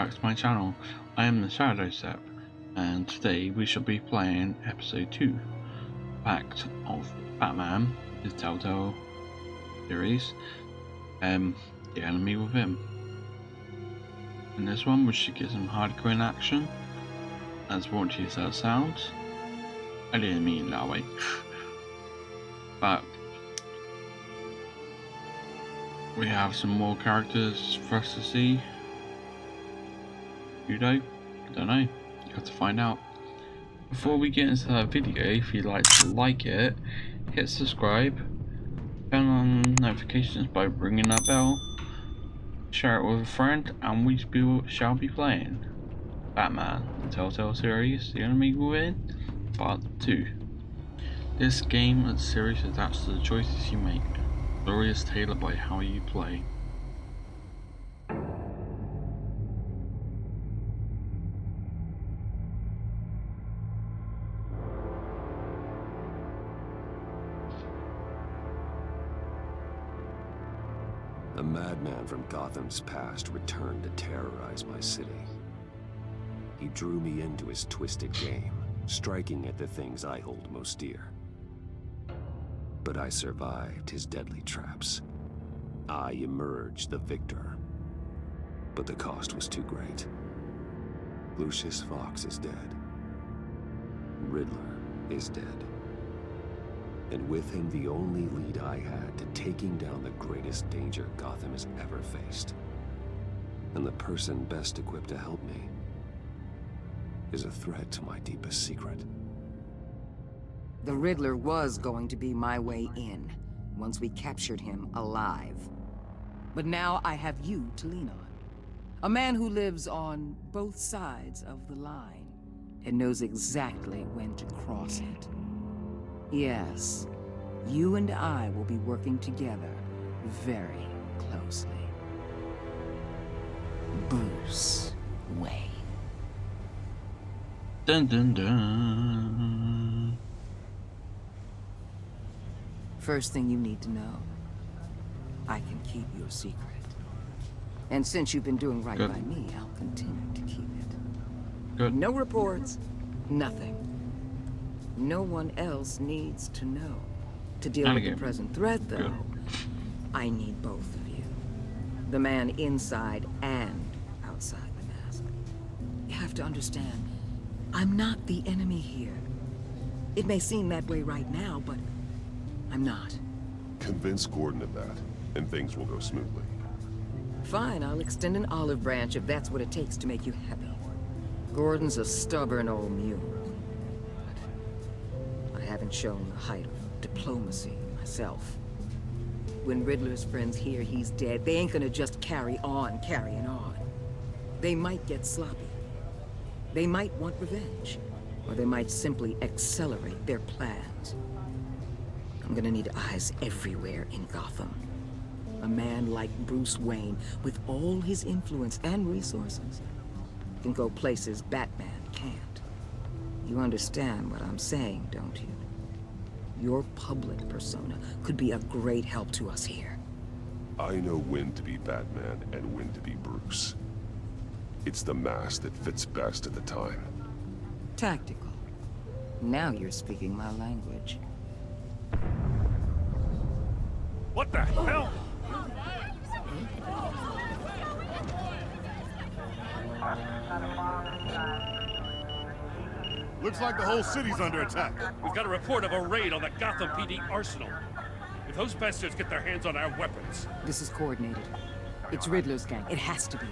back to my channel. I am the Shadow Step, and today we shall be playing episode 2, Pact of Batman, his Telltale series, The Enemy Within. In this one we should get some hardcore action, as raunchy as that sounds. I didn't mean it that way. But we have some more characters for us to see. You know? I don't know. You have to find out. Before we get into that video, if you'd like to like it, hit subscribe, turn on notifications by ringing that bell, share it with a friend, and we shall be playing Batman, the Telltale series, The Enemy Within, Part 2. This game and series adapts to the choices you make. The story is tailored by how you play. A madman from Gotham's past returned to terrorize my city. He drew me into his twisted game, striking at the things I hold most dear. But I survived his deadly traps. I emerged the victor. But the cost was too great. Lucius Fox is dead. Riddler is dead. And with him the only lead I had to taking down the greatest danger Gotham has ever faced. And the person best equipped to help me is a threat to my deepest secret. The Riddler was going to be my way in, once we captured him alive. But now I have you to lean on. A man who lives on both sides of the line, and knows exactly when to cross it. Yes, you and I will be working together very closely. Bruce Wayne. Dun dun dun. First thing you need to know, I can keep your secret. And since you've been doing right by me, I'll continue to keep it. Good. No reports, nothing. No one else needs to know. To deal with the present threat, though, I need both of you. The man inside and outside the mask. You have to understand, I'm not the enemy here. It may seem that way right now, but I'm not. Convince Gordon of that, and things will go smoothly. Fine, I'll extend an olive branch if that's what it takes to make you happy. Gordon's a stubborn old mule. But I haven't shown the height of diplomacy myself. When Riddler's friends hear he's dead, they ain't gonna just carry on carrying on. They might get sloppy. They might want revenge. Or they might simply accelerate their plans. I'm gonna need eyes everywhere in Gotham. A man like Bruce Wayne, with all his influence and resources, can go places Batman can't. You understand what I'm saying, don't you? Your public persona could be a great help to us here. I know when to be Batman and when to be Bruce. It's the mask that fits best at the time. Tactical. Now you're speaking my language. What the hell? Looks like the whole city's under attack. We've got a report of a raid on the Gotham PD arsenal. If those bastards get their hands on our weapons... This is coordinated. It's Riddler's gang. It has to be.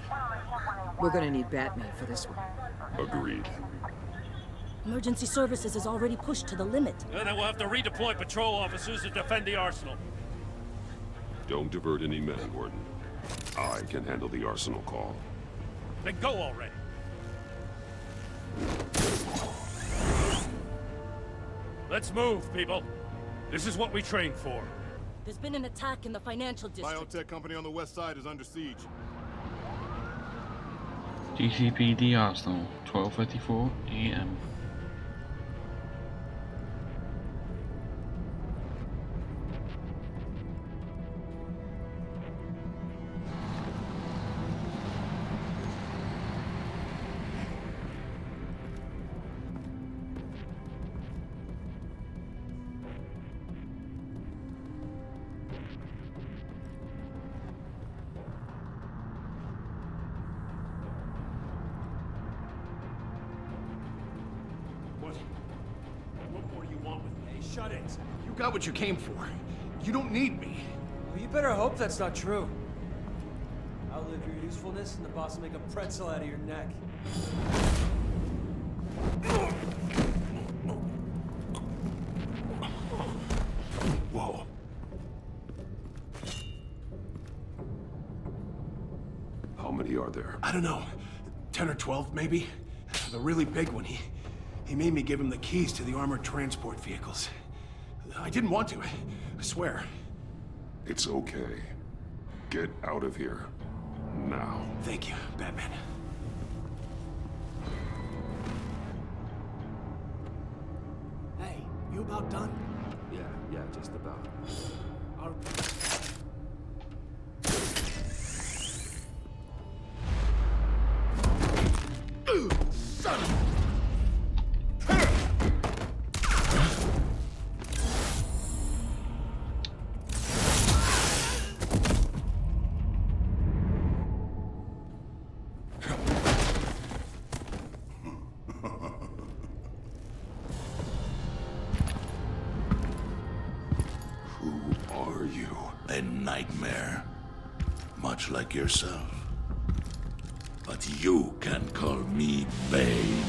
We're gonna need Batman for this one. Agreed. Emergency services is already pushed to the limit. Then we'll have to redeploy patrol officers to defend the arsenal. Don't divert any men, Gordon. I can handle the arsenal call. Then go already. Let's move, people. This is what we trained for. There's been an attack in the financial district. Biotech company on the west side is under siege. GCPD Arsenal, 12:34 AM. shut-ins. You got what you came for. You don't need me. Well, you better hope that's not true. Outlive your usefulness, and the boss will make a pretzel out of your neck. Whoa. How many are there? I don't know. 10 or 12, maybe? The really big one, he made me give him the keys to the armored transport vehicles. I didn't want to, I swear. It's okay. Get out of here. Now. Thank you, Batman. Hey, you about done? Yeah, just about. Our... Son of... A nightmare, much like yourself. But you can call me Bane.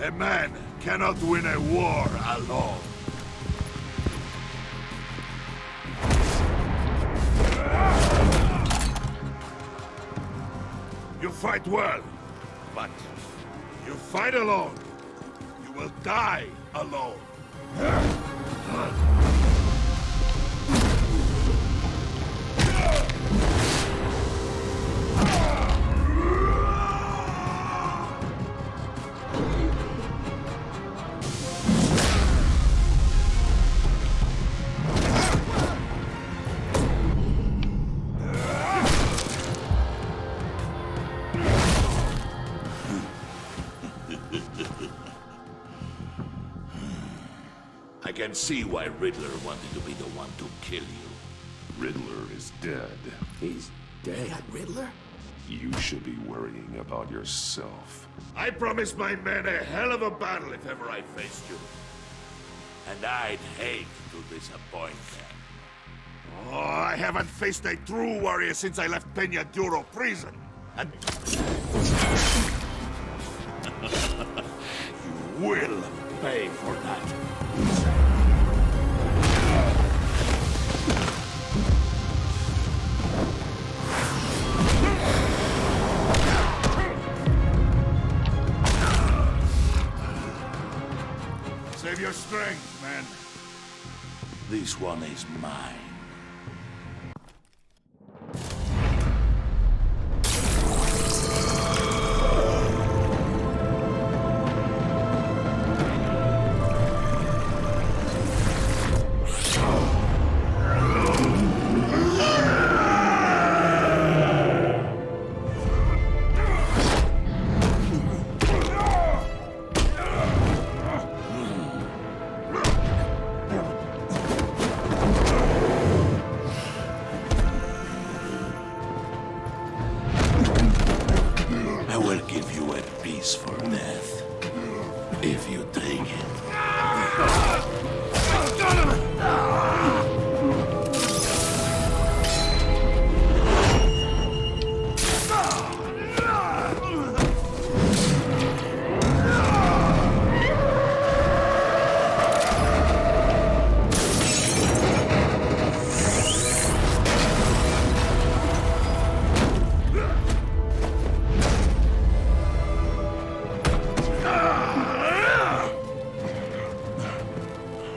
A man cannot win a war alone. You fight well. But you fight alone, you will die alone. I can see why Riddler wanted to be the one to kill you. Riddler is dead. He's dead. That Riddler? You should be worrying about yourself. I promised my men a hell of a battle if ever I faced you. And I'd hate to disappoint them. Oh, I haven't faced a true warrior since I left Peña Duro prison. And... you will pay for that. Save your strength, man. This one is mine. I will give you a peaceful death, if you take it.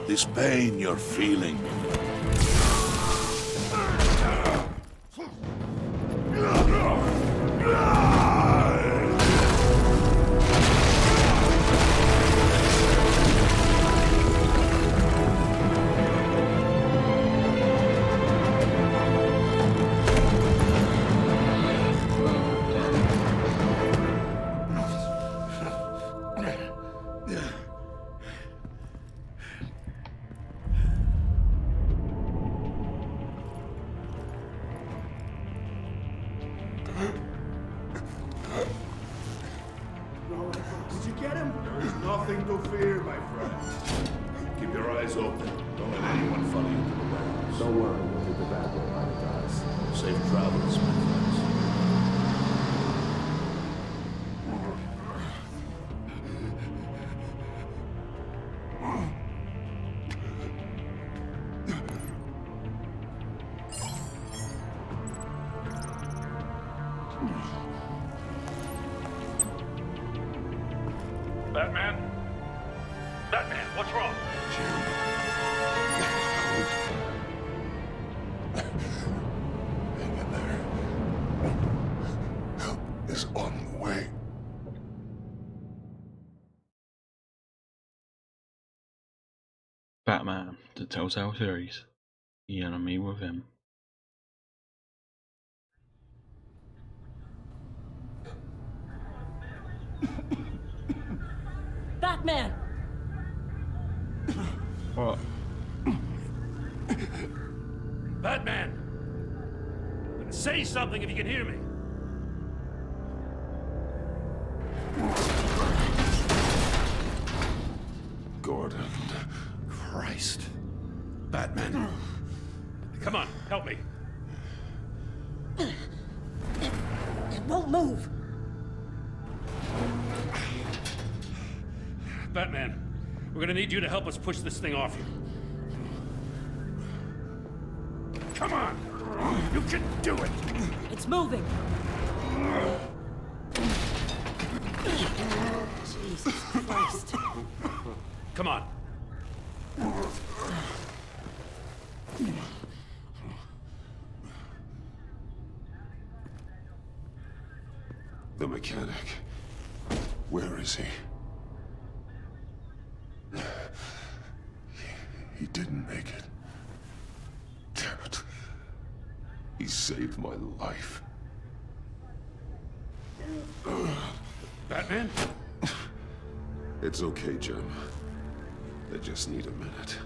This pain you're feeling. get him? There's nothing to fear, my friend. Keep your eyes open. Don't let anyone follow you to the warehouse. Don't worry, we'll hit the back way by the guys. Safe travels, my friends. Batman? Batman, what's wrong? Hang in there. Help is on the way. Batman, the Telltale series. The enemy within. Batman! What? Batman! Say something if you can hear me. Gordon. Christ. Batman. Come on, help me. It won't move! Batman, we're gonna need you to help us push this thing off you. Come on! You can do it! It's moving! Jesus Christ. Come on. The mechanic. Where is he? He didn't make it. Damn it. He saved my life. Batman? It's okay, Jim. I just need a minute.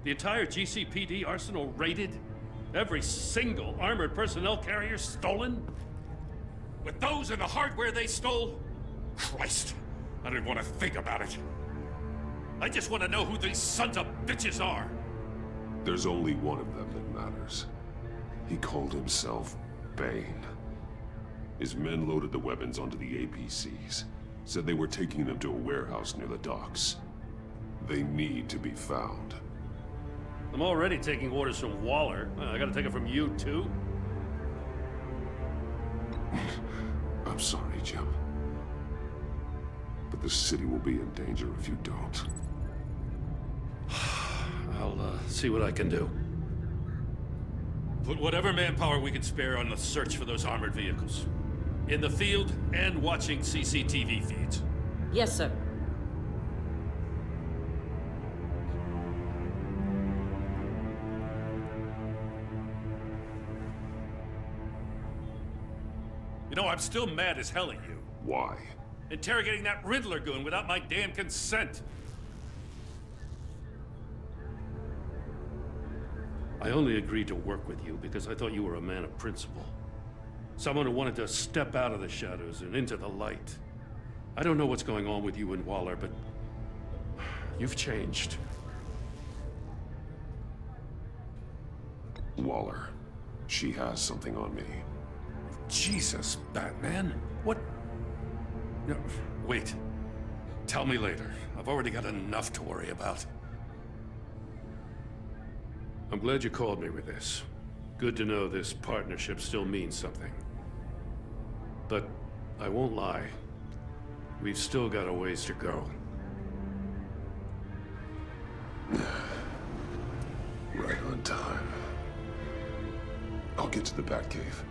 The entire GCPD arsenal raided? Every single armored personnel carrier stolen? With those and the hardware they stole? Christ, I don't want to think about it. I just want to know who these sons of bitches are. There's only one of them that matters. He called himself Bane. His men loaded the weapons onto the APCs. Said they were taking them to a warehouse near the docks. They need to be found. I'm already taking orders from Waller. I gotta take it from you, too? I'm sorry, Jim. But the city will be in danger if you don't. I'll see what I can do. Put whatever manpower we can spare on the search for those armored vehicles. In the field and watching CCTV feeds. Yes, sir. You know, I'm still mad as hell at you. Why? Interrogating that Riddler goon without my damn consent. I only agreed to work with you because I thought you were a man of principle. Someone who wanted to step out of the shadows and into the light. I don't know what's going on with you and Waller, but you've changed. Waller. She has something on me. Jesus, Batman. What? No, wait. Tell me later. I've already got enough to worry about. I'm glad you called me with this. Good to know this partnership still means something. But I won't lie. We've still got a ways to go. Right on time. I'll get to the Batcave.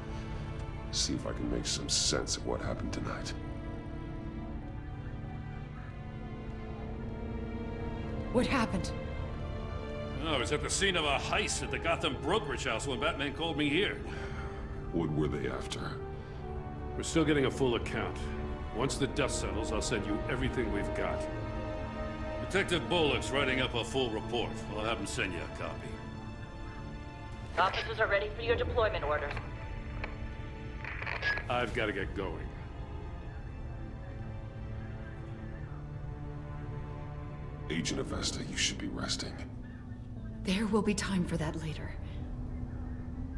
See if I can make some sense of what happened tonight. What happened? Oh, I was at the scene of a heist at the Gotham brokerage house when Batman called me here. What were they after? We're still getting a full account. Once the dust settles, I'll send you everything we've got. Detective Bullock's writing up a full report. I'll have him send you a copy. Officers are ready for your deployment orders. I've got to get going. Agent Avesta, you should be resting. There will be time for that later.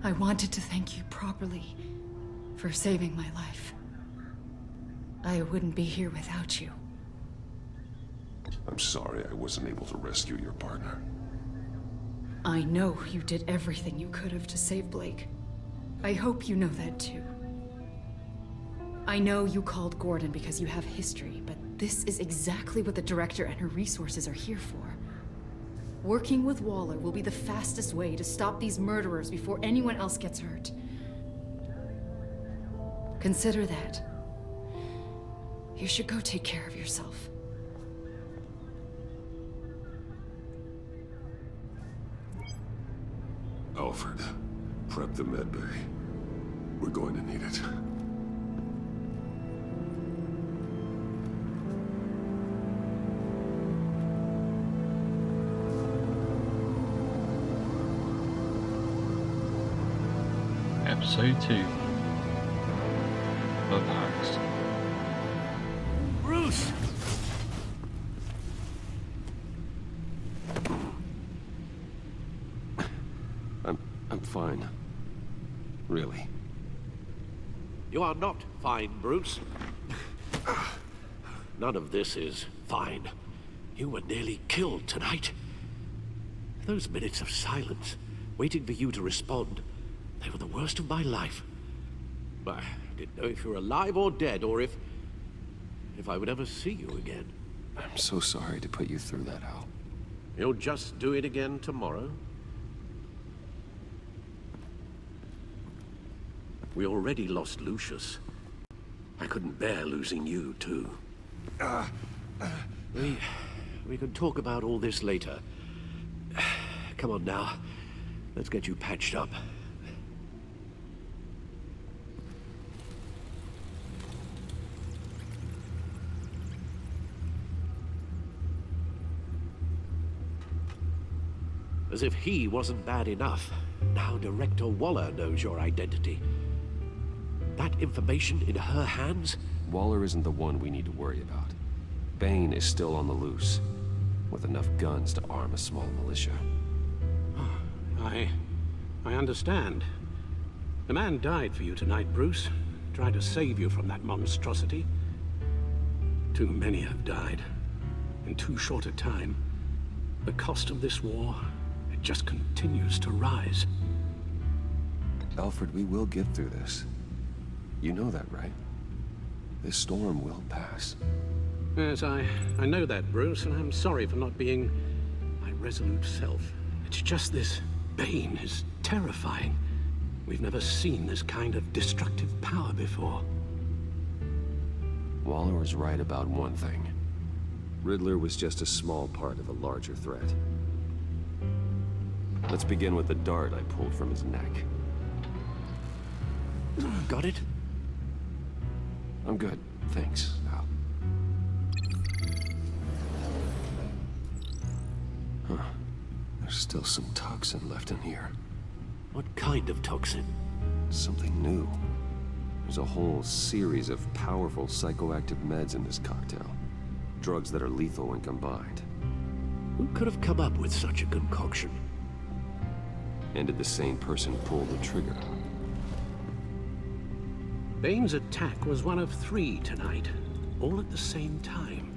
I wanted to thank you properly for saving my life. I wouldn't be here without you. I'm sorry I wasn't able to rescue your partner. I know you did everything you could have to save Blake. I hope you know that too. I know you called Gordon because you have history, but this is exactly what the Director and her resources are here for. Working with Waller will be the fastest way to stop these murderers before anyone else gets hurt. Consider that. You should go take care of yourself. Alfred, prep the med bay. We're going to need it. Episode 2 of Pact. Bruce! I'm fine. Really. You are not fine, Bruce. None of this is fine. You were nearly killed tonight. Those minutes of silence, waiting for you to respond, they were the worst of my life. I didn't know if you were alive or dead, or if I would ever see you again. I'm so sorry to put you through that, Al. You'll just do it again tomorrow? We already lost Lucius. I couldn't bear losing you, too. We can talk about all this later. Come on now. Let's get you patched up. As if he wasn't bad enough, now Director Waller knows your identity. That information in her hands? Waller isn't the one we need to worry about. Bane is still on the loose, with enough guns to arm a small militia. I understand. The man died for you tonight, Bruce. Tried to save you from that monstrosity. Too many have died, in too short a time. The cost of this war, it just continues to rise. Alfred, we will get through this. You know that, right? This storm will pass. Yes, I know that, Bruce, and I'm sorry for not being my resolute self. It's just this Bane is terrifying. We've never seen this kind of destructive power before. Waller was right about one thing. Riddler was just a small part of a larger threat. Let's begin with the dart I pulled from his neck. Got it? I'm good, thanks, Al. Huh. There's still some toxin left in here. What kind of toxin? Something new. There's a whole series of powerful psychoactive meds in this cocktail. Drugs that are lethal when combined. Who could have come up with such a concoction? And did the same person pull the trigger? Bane's attack was one of 3 tonight, all at the same time.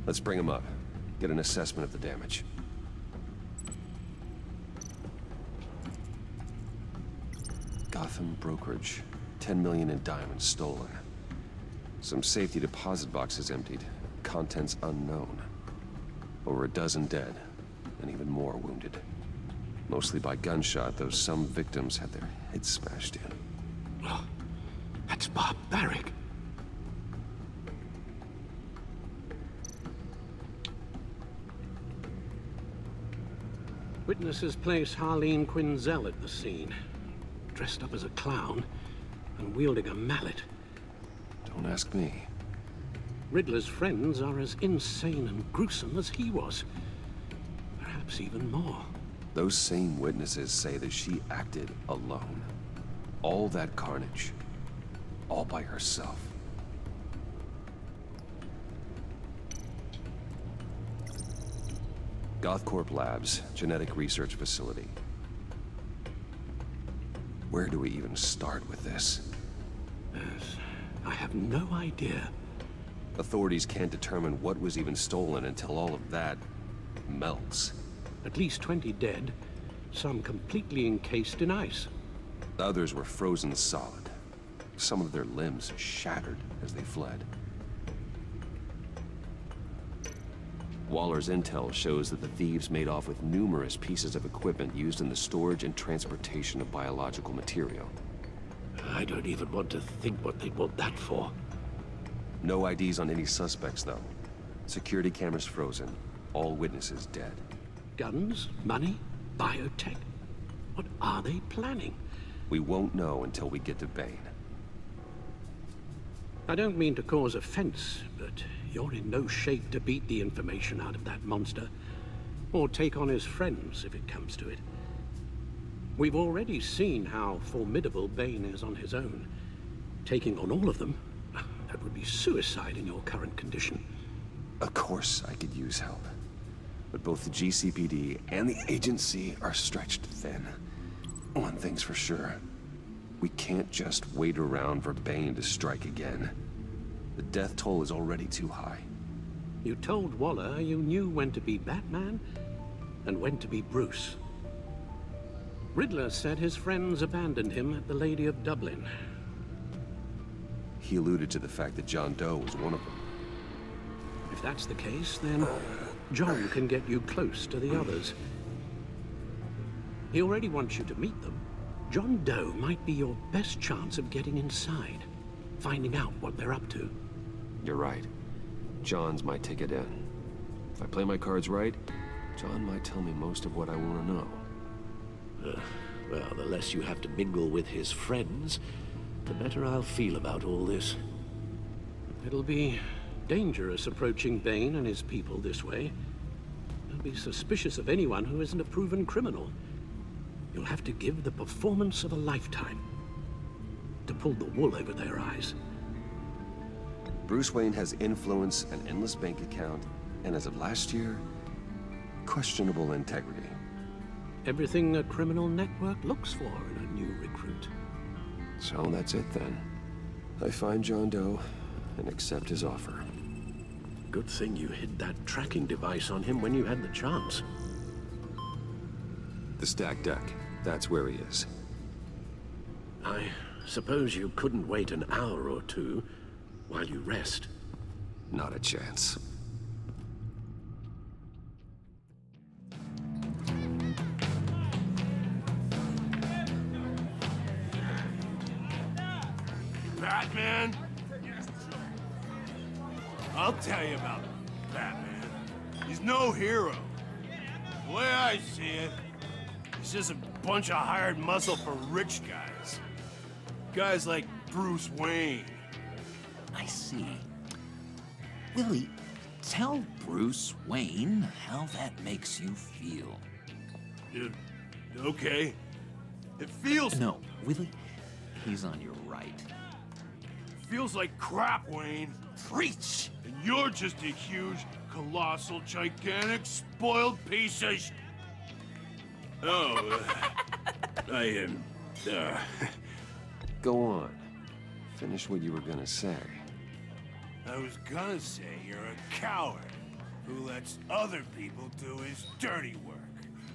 Let's bring him up. Get an assessment of the damage. Gotham brokerage. 10 million in diamonds stolen. Some safety deposit boxes emptied. Contents unknown. Over a dozen dead, and even more wounded. Mostly by gunshot, though some victims had their heads smashed in. Oh, that's barbaric. Witnesses place Harleen Quinzel at the scene, dressed up as a clown and wielding a mallet. Don't ask me. Riddler's friends are as insane and gruesome as he was. Perhaps even more. Those same witnesses say that she acted alone. All that carnage. all by herself. GothCorp Labs, genetic research facility. Where do we even start with this? Yes, I have no idea. Authorities can't determine what was even stolen until all of that melts. At least 20 dead, some completely encased in ice. Others were frozen solid. Some of their limbs shattered as they fled. Waller's intel shows that the thieves made off with numerous pieces of equipment used in the storage and transportation of biological material. I don't even want to think what they'd want that for. No IDs on any suspects, though. Security cameras frozen. All witnesses dead. Guns? Money? Biotech? What are they planning? We won't know until we get to Bane. I don't mean to cause offense, but you're in no shape to beat the information out of that monster, or take on his friends if it comes to it. We've already seen how formidable Bane is on his own. Taking on all of them, that would be suicide in your current condition. Of course I could use help. But both the GCPD and the agency are stretched thin. One thing's for sure. We can't just wait around for Bane to strike again. The death toll is already too high. You told Waller you knew when to be Batman and when to be Bruce. Riddler said his friends abandoned him at the Lady of Dublin. He alluded to the fact that John Doe was one of them. If that's the case, then John can get you close to the others. He already wants you to meet them. John Doe might be your best chance of getting inside, finding out what they're up to. You're right. John's my ticket in. If I play my cards right, John might tell me most of what I want to know. Well, the less you have to mingle with his friends, the better I'll feel about all this. It'll be dangerous approaching Bane and his people this way. They'll be suspicious of anyone who isn't a proven criminal. You'll have to give the performance of a lifetime to pull the wool over their eyes. Bruce Wayne has influence, an endless bank account, and as of last year, questionable integrity. Everything a criminal network looks for in a new recruit. So that's it then. I find John Doe and accept his offer. Good thing you hid that tracking device on him when you had the chance. The stacked deck. That's where he is. I suppose you couldn't wait an hour or two while you rest. Not a chance. Batman? I'll tell you about Batman. He's no hero. The way I see it, he's just a bunch of hired muscle for rich guys. Guys like Bruce Wayne. I see. Willie, tell Bruce Wayne how that makes you feel. Okay. It feels... No, Willie, he's on your right. Feels like crap, Wayne. Preach! And you're just a huge, colossal, gigantic, spoiled piece of Oh, I am, Go on. Finish what you were gonna say. I was gonna say you're a coward who lets other people do his dirty work.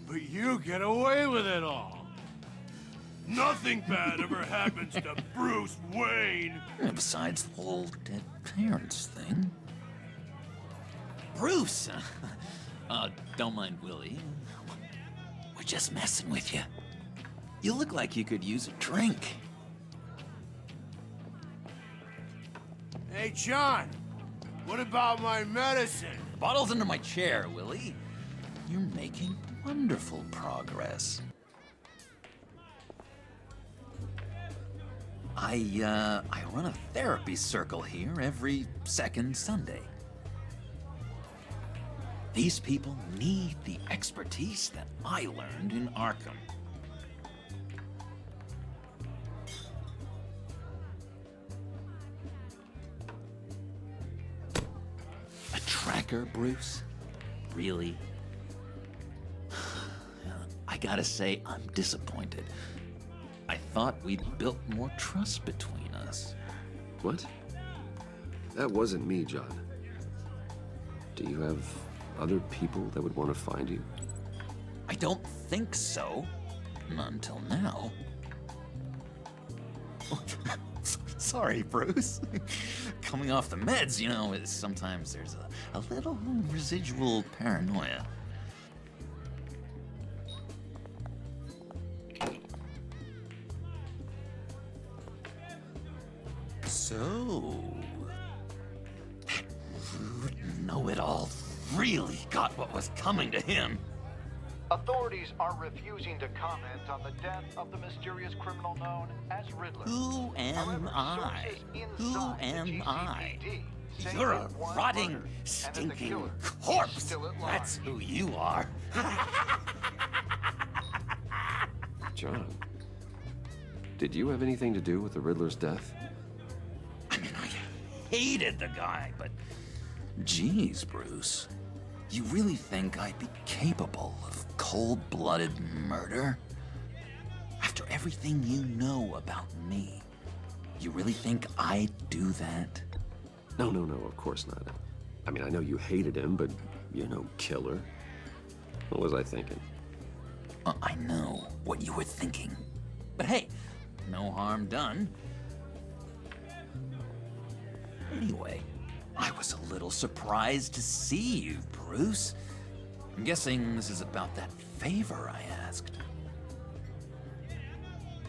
But you get away with it all. Nothing bad ever happens to Bruce Wayne. And besides the whole dead parents thing. Bruce! Don't mind Willie. We're just messing with you. You look like you could use a drink. Hey, John. What about my medicine? Bottle's under my chair, Willie. You're making wonderful progress. I run a therapy circle here every second Sunday. These people need the expertise that I learned in Arkham. hacker, Bruce? Really? I gotta say, I'm disappointed. I thought we'd built more trust between us. What? That wasn't me, John. Do you have other people that would want to find you? I don't think so. Not until now. Sorry, Bruce. Coming off the meds, you know, sometimes there's a little residual paranoia. So, that rude know-it-all really got what was coming to him. Authorities are refusing to comment on the death of the mysterious criminal known as Riddler. Who am I? Who am I? You're a rotting, stinking corpse. That's who you are. John, did you have anything to do with the Riddler's death? I mean, I hated the guy, but geez, Bruce. You really think I'd be capable of cold-blooded murder? After everything you know about me, you really think I'd do that? No, of course not. I mean, I know you hated him, but you're no killer. What was I thinking? I know what you were thinking. But hey, no harm done. Anyway, I was a little surprised to see you, Bruce. I'm guessing this is about that favor I asked.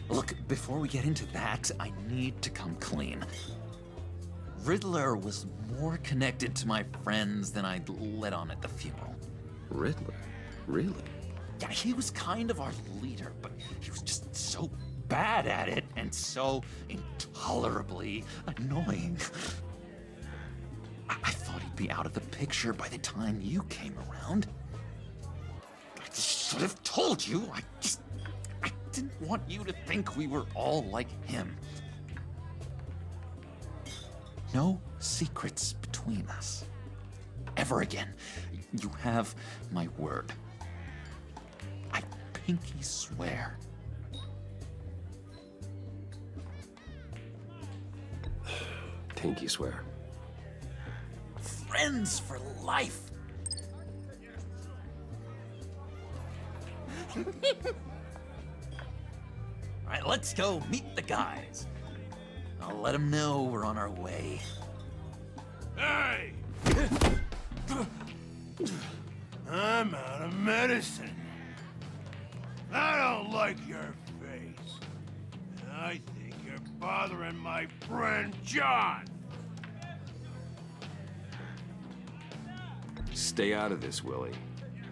Look, before we get into that, I need to come clean. Riddler was more connected to my friends than I'd let on at the funeral. Riddler? Really? Yeah, he was kind of our leader, but he was just so bad at it and so intolerably annoying. I thought he'd be out of the picture by the time you came around. I just should have told you. I didn't want you to think we were all like him. No secrets between us. Ever again. You have my word. I pinky swear. Pinky swear. Friends for life. All right, let's go meet the guys. I'll let them know we're on our way. Hey! I'm out of medicine. I don't like your face. And I think you're bothering my friend John. Stay out of this, Willie.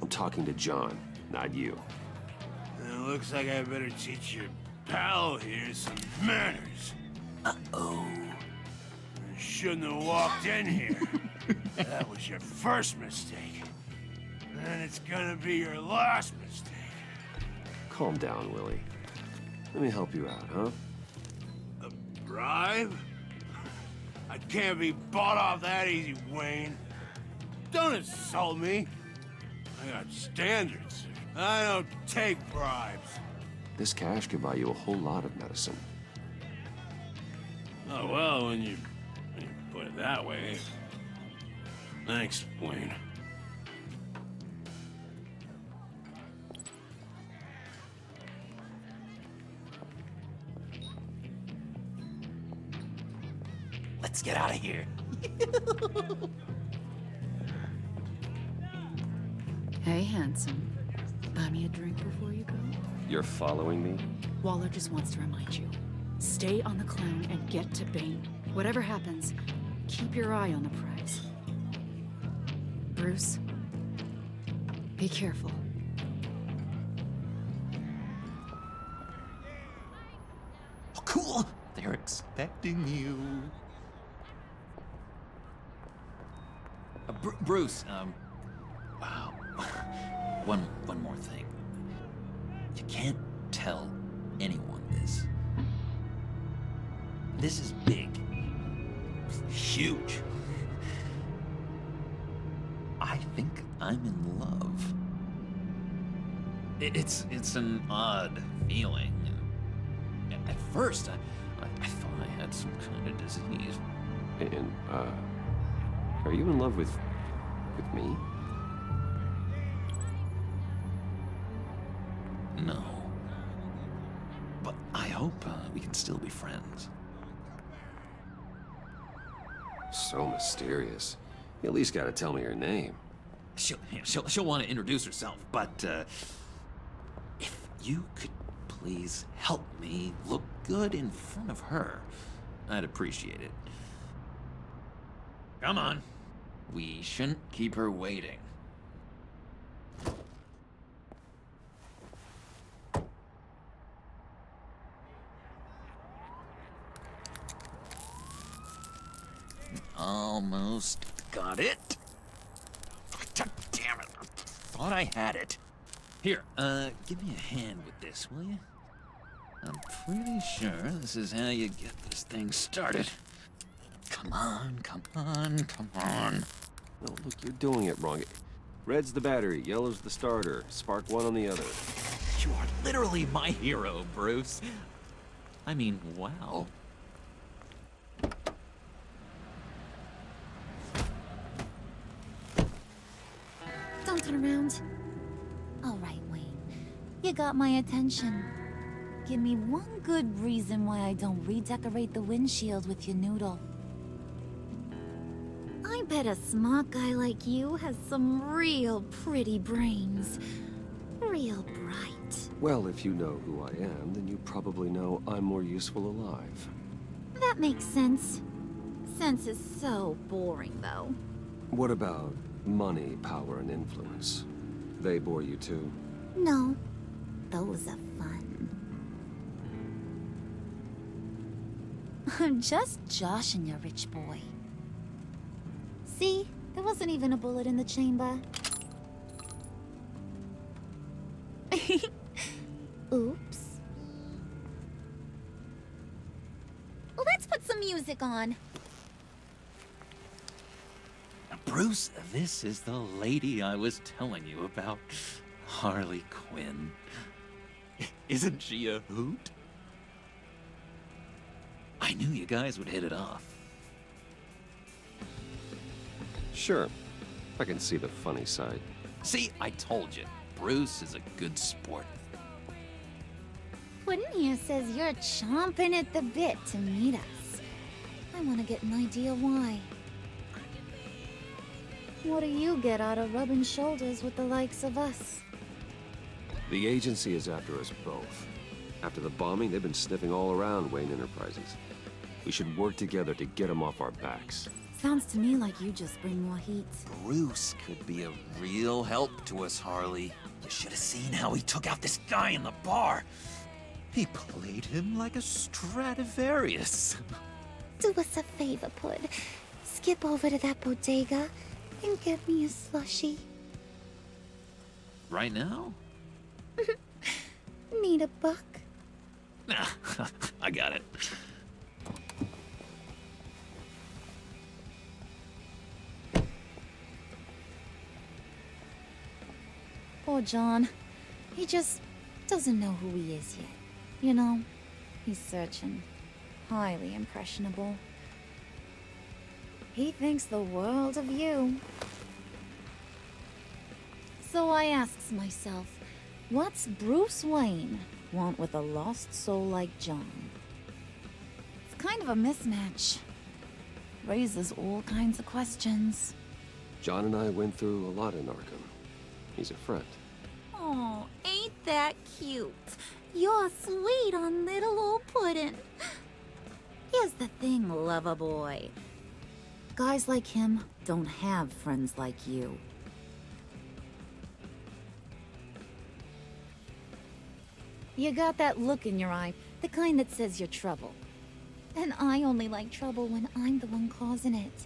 I'm talking to John, not you. It looks like I better teach your pal here some manners. Uh-oh. You shouldn't have walked in here. That was your first mistake. And it's gonna be your last mistake. Calm down, Willie. Let me help you out, huh? A bribe? I can't be bought off that easy, Wayne. Don't insult me. I got standards. I don't take bribes. This cash could buy you a whole lot of medicine. Oh, well, when you put it that way. Thanks, Wayne. Let's get out of here. Hey, handsome. Buy me a drink before you go? You're following me? Waller just wants to remind you. Stay on the clown and get to Bane. Whatever happens, keep your eye on the prize. Bruce, be careful. Oh, cool. They're expecting you. Bruce, wow. One more thing. You can't tell anyone this. This is big. Huge. I'm in love. It's an odd feeling. At first, I thought I had some kind of disease. And, are you in love with me? No. But I hope we can still be friends. So mysterious. You at least gotta tell me her name. She'll want to introduce herself, but if you could please help me look good in front of her, I'd appreciate it. Come on. We shouldn't keep her waiting. Almost got it. Damn it. I thought I had it. Here, give me a hand with this, will you? I'm pretty sure this is how you get this thing started. Come on, come on, come on. Oh, look, you're doing it wrong. Red's the battery, yellow's the starter. Spark one on the other. You are literally my hero, Bruce. I mean, wow. Don't turn around. All right, Wayne. You got my attention. Give me one good reason why I don't redecorate the windshield with your noodle. I bet a smart guy like you has some real pretty brains. Real bright. Well, if you know who I am, then you probably know I'm more useful alive. That makes sense. Sense is so boring, though. What about money, power, and influence? They bore you too? No. Those are fun. I'm just joshing you, rich boy. See? There wasn't even a bullet in the chamber. Oops. Let's put some music on. Bruce, this is the lady I was telling you about. Harley Quinn. Isn't she a hoot? I knew you guys would hit it off. Sure. I can see the funny side. See, I told you. Bruce is a good sport. Quinn here says you're chomping at the bit to meet us. I want to get an idea why. What do you get out of rubbing shoulders with the likes of us? The agency is after us both. After the bombing, they've been sniffing all around Wayne Enterprises. We should work together to get them off our backs. Sounds to me like you just bring more heat. Bruce could be a real help to us, Harley. You should have seen how he took out this guy in the bar. He played him like a Stradivarius. Do us a favor, Pud. Skip over to that bodega and get me a slushie. Right now? Need a buck? I got it. Poor John. He just doesn't know who he is yet. You know, he's searching. Highly impressionable. He thinks the world of you. So I asks myself, what's Bruce Wayne want with a lost soul like John? It's kind of a mismatch. Raises all kinds of questions. John and I went through a lot in Arkham. He's a friend. Oh, ain't that cute? You're sweet on little old puddin'. Here's the thing, lover boy. Guys like him don't have friends like you. You got that look in your eye, the kind that says you're trouble. And I only like trouble when I'm the one causing it.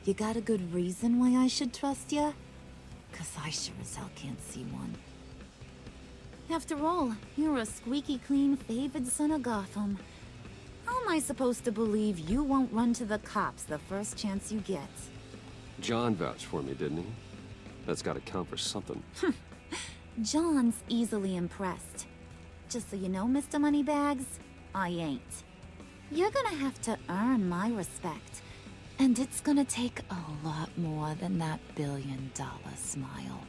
You got a good reason why I should trust you? 'Cause I sure as hell can't see one. After all, you're a squeaky clean favored son of Gotham. How am I supposed to believe you won't run to the cops the first chance you get? John vouched for me, didn't he? That's gotta count for something. John's easily impressed. Just so you know, Mr. Moneybags, I ain't. You're gonna have to earn my respect. And it's gonna take a lot more than that billion-dollar smile.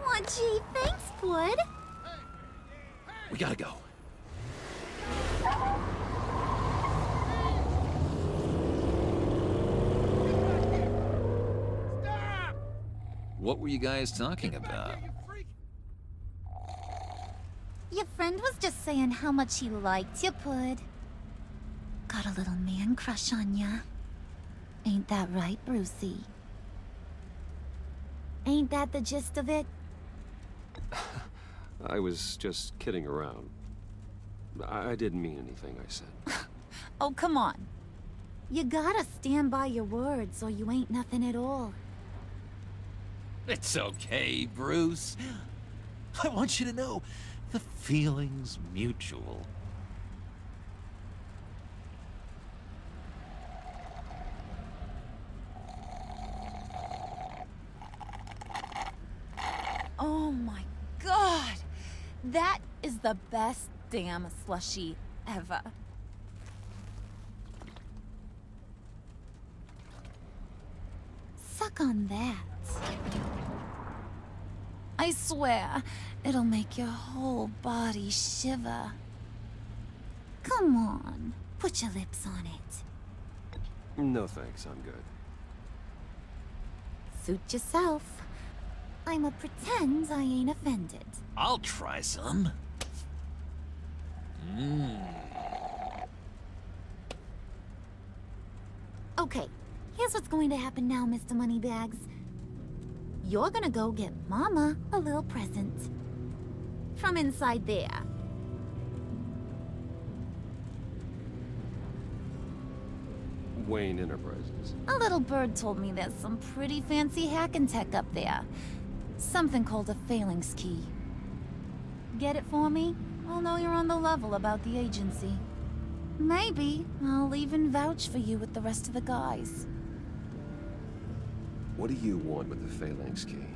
Aw, gee, thanks, bud. We gotta go. What were you guys talking about? Your friend was just saying how much he liked you, Pud. Got a little man crush on ya. Ain't that right, Brucey? Ain't that the gist of it? I was just kidding around. I didn't mean anything I said. Oh, come on. You gotta stand by your words or you ain't nothing at all. It's okay, Bruce. I want you to know the feeling's mutual. Oh my god! That is the best damn slushie ever. Suck on that. I swear, it'll make your whole body shiver. Come on, put your lips on it. No thanks, I'm good. Suit yourself. I'ma pretend I ain't offended. I'll try some. Okay, here's what's going to happen now, Mr. Moneybags. You're gonna go get Mama a little present. From inside there. Wayne Enterprises. A little bird told me there's some pretty fancy hacking tech up there. Something called a phalanx key. Get it for me? I'll know you're on the level about the agency. Maybe I'll even vouch for you with the rest of the guys. What do you want with the phalanx key?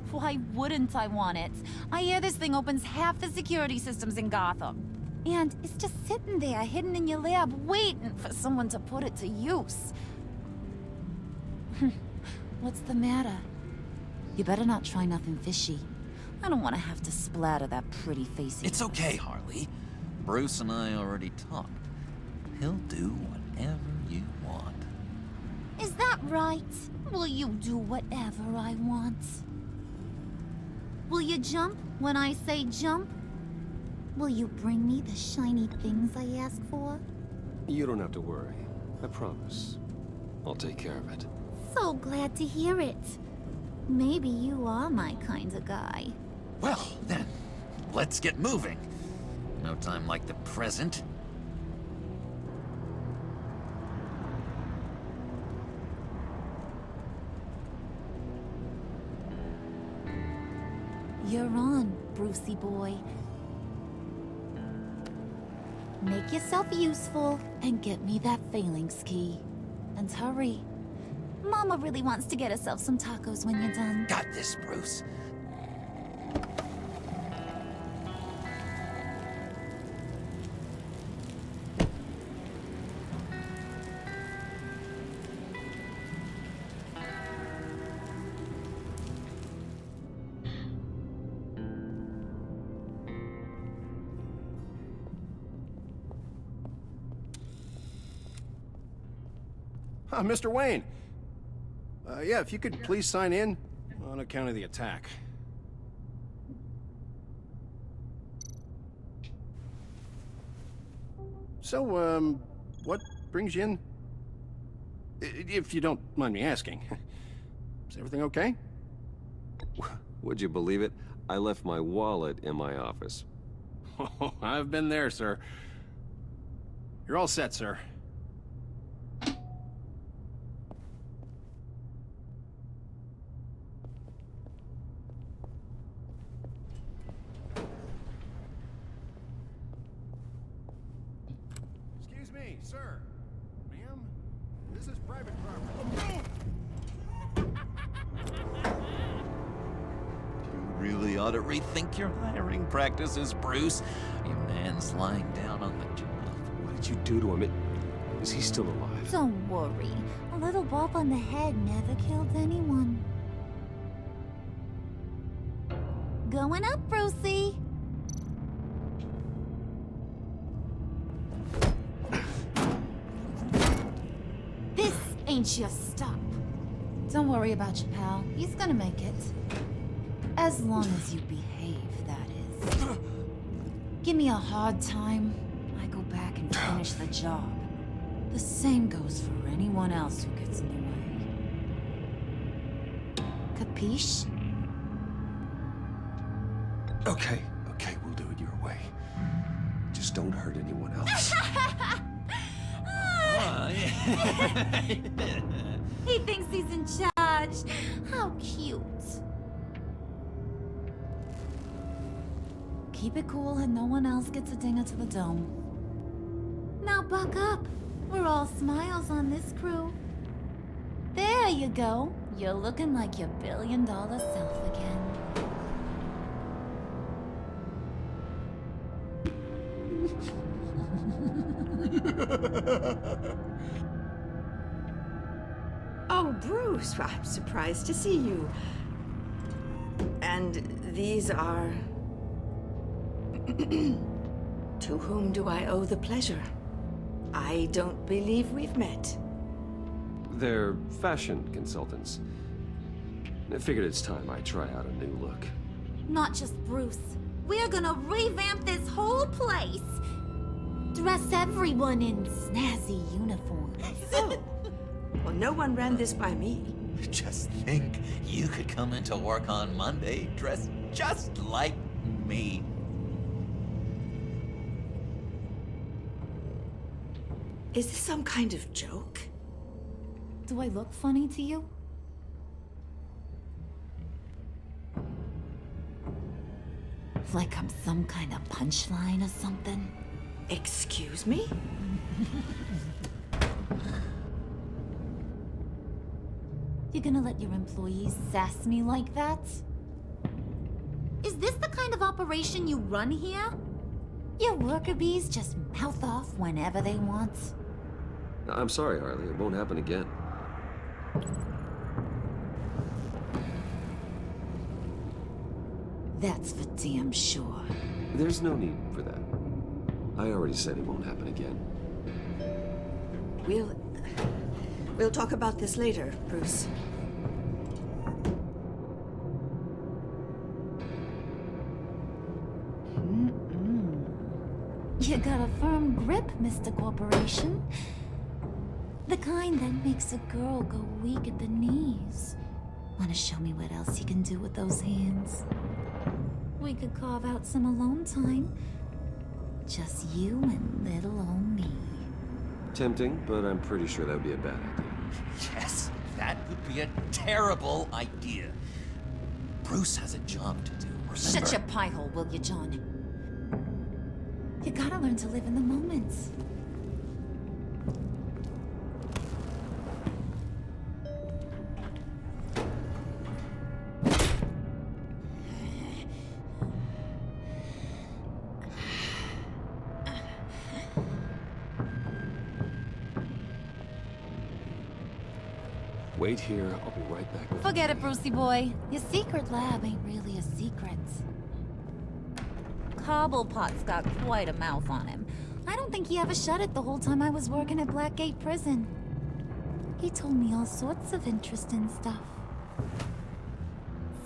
Why wouldn't I want it? I hear this thing opens half the security systems in Gotham. And it's just sitting there, hidden in your lab, waiting for someone to put it to use. What's the matter? You better not try nothing fishy. I don't want to have to splatter that pretty face. It's okay, Harley. Bruce and I already talked. He'll do whatever you want. Is that right? Will you do whatever I want? Will you jump when I say jump? Will you bring me the shiny things I ask for? You don't have to worry. I promise. I'll take care of it. So glad to hear it. Maybe you are my kind of guy. Well, then, let's get moving. No time like the present. You're on, Brucey boy. Make yourself useful and get me that phalanx key. And hurry. Mama really wants to get herself some tacos when you're done. Got this, Bruce. Mr. Wayne. Yeah, if you could please sign in on account of the attack. So, what brings you in? If you don't mind me asking. Is everything okay? Would you believe it? I left my wallet in my office. Oh, I've been there, sir. You're all set, sir. Excuse me, sir. Ma'am, this is private property. ought to rethink your hiring practices, Bruce. Your man's lying down on the job. What did you do to him? Is he still alive? Don't worry. A little bump on the head never killed anyone. Going up, Brucey. This ain't your stop. Don't worry about your pal. He's gonna make it. As long as you behave, that is. Give me a hard time, I go back and finish the job. The same goes for anyone else who gets in the way. Capiche? Okay, we'll do it your way. Just don't hurt anyone else. He thinks he's in charge. How cute. Keep it cool and no one else gets a dinger to the dome. Now buck up. We're all smiles on this crew. There you go. You're looking like your billion-dollar self again. Oh, Bruce, I'm surprised to see you. And these are... To whom do I owe the pleasure? I don't believe we've met. They're fashion consultants. I figured it's time I try out a new look. Not just Bruce. We're gonna revamp this whole place. Dress everyone in snazzy uniforms. Oh. Well, no one ran this by me. Just think, you could come into work on Monday dressed just like me. Is this some kind of joke? Do I look funny to you? Like I'm some kind of punchline or something? Excuse me? You gonna let your employees sass me like that? Is this the kind of operation you run here? Your worker bees just mouth off whenever they want. I'm sorry, Harley. It won't happen again. That's for damn sure. There's no need for that. I already said it won't happen again. We'll talk about this later, Bruce. You got a firm grip, Mr. Corporation. The kind that makes a girl go weak at the knees. Wanna show me what else you can do with those hands? We could carve out some alone time. Just you and little old me. Tempting, but I'm pretty sure that would be a bad idea. Yes, that would be a terrible idea. Bruce has a job to do, remember? Shut your pie hole, will you, John? You gotta learn to live in the moment. Wait here, I'll be right back. Forget it, Brucey boy. Your secret lab ain't really a secret. Cobblepot's got quite a mouth on him. I don't think he ever shut it the whole time I was working at Blackgate Prison. He told me all sorts of interesting stuff.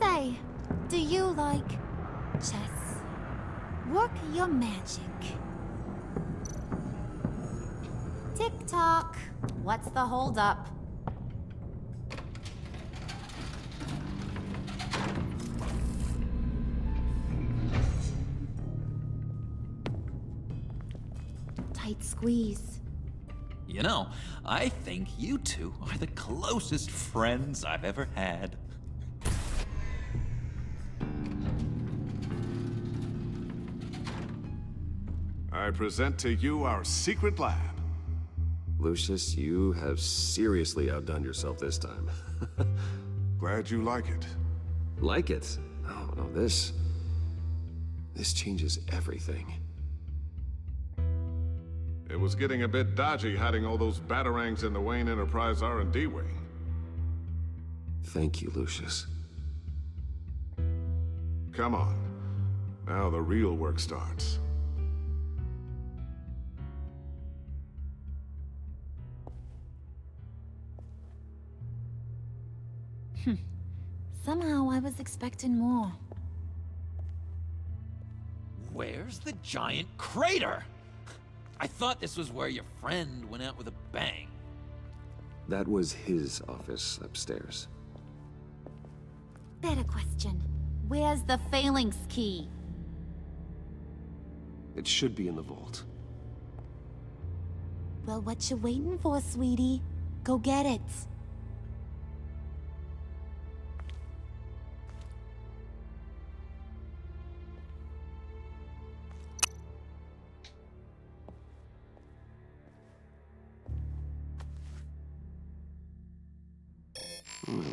Say, do you like chess? Work your magic. Tick-tock. What's the holdup? Tight squeeze. You know, I think you two are the closest friends I've ever had. I present to you our secret lab. Lucius, you have seriously outdone yourself this time. Glad you like it. Like it? Oh, no, this This changes everything. It was getting a bit dodgy hiding all those batarangs in the Wayne Enterprise R&D wing. Thank you, Lucius. Come on. Now the real work starts. Somehow I was expecting more. Where's the giant crater? I thought this was where your friend went out with a bang. That was his office upstairs. Better question. Where's the phalanx key? It should be in the vault. Well, what you waiting for, sweetie? Go get it.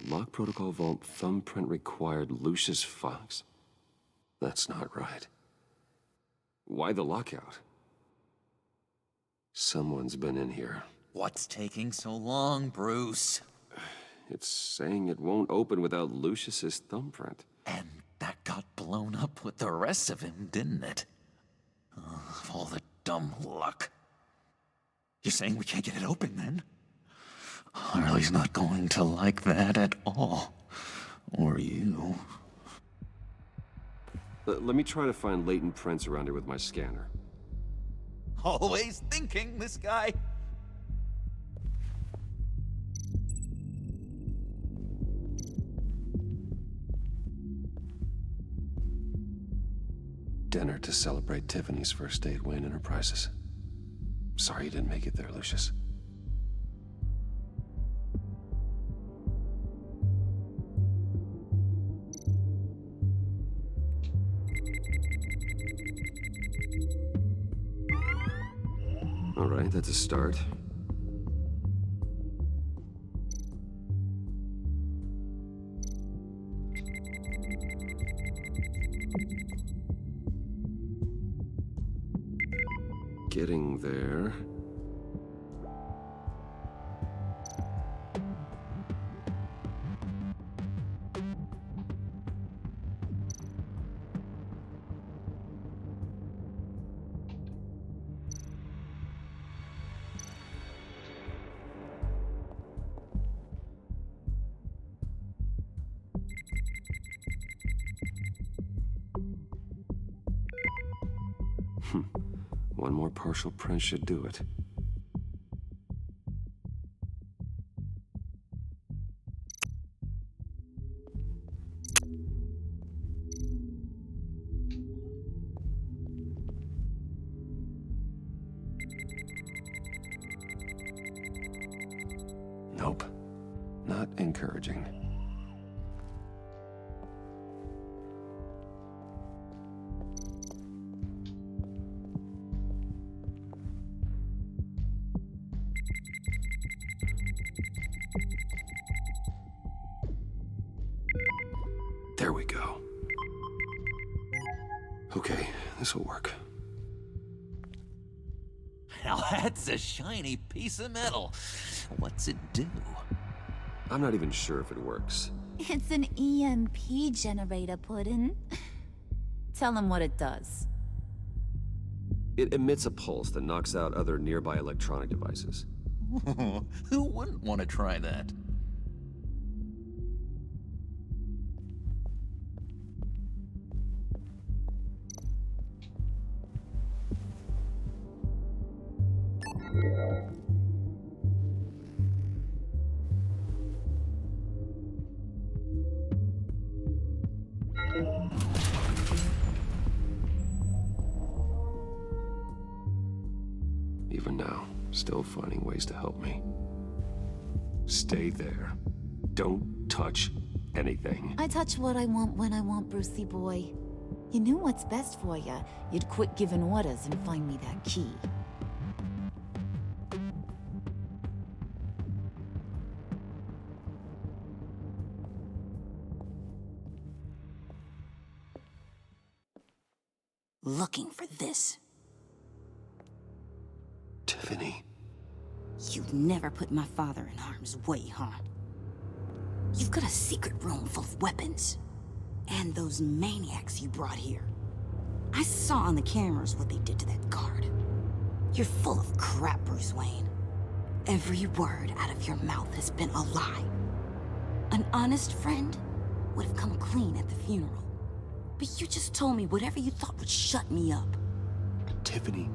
Lock protocol vault thumbprint required Lucius Fox. That's not right. Why the lockout? Someone's been in here. What's taking so long, Bruce? It's saying it won't open without Lucius's thumbprint. And that got blown up with the rest of him, didn't it? All the dumb luck. You're saying we can't get it open, then? Harley's not going to like that at all. Or you. Let me try to find latent prints around here with my scanner. Always thinking, this guy. Dinner to celebrate Tiffany's first day at Wayne Enterprises. Sorry you didn't make it there, Lucius. All right, that's a start. Getting there. One more partial print should do it. Nope. Not encouraging. There we go. Okay, this'll work. Now that's a shiny piece of metal. What's it do? I'm not even sure if it works. It's an EMP generator, Puddin'. Tell him what it does. It emits a pulse that knocks out other nearby electronic devices. Who wouldn't want to try that? Even now, still finding ways to help me. Stay there. Don't touch anything. I touch what I want when I want, Brucey boy. You knew what's best for you. You'd quit giving orders and find me that key. looking for this. Tiffany. You'd never put my father in harm's way, huh? You've got a secret room full of weapons. And those maniacs you brought here. I saw on the cameras what they did to that guard. You're full of crap, Bruce Wayne. Every word out of your mouth has been a lie. An honest friend would have come clean at the funeral. But you just told me whatever you thought would shut me up. Tiffany,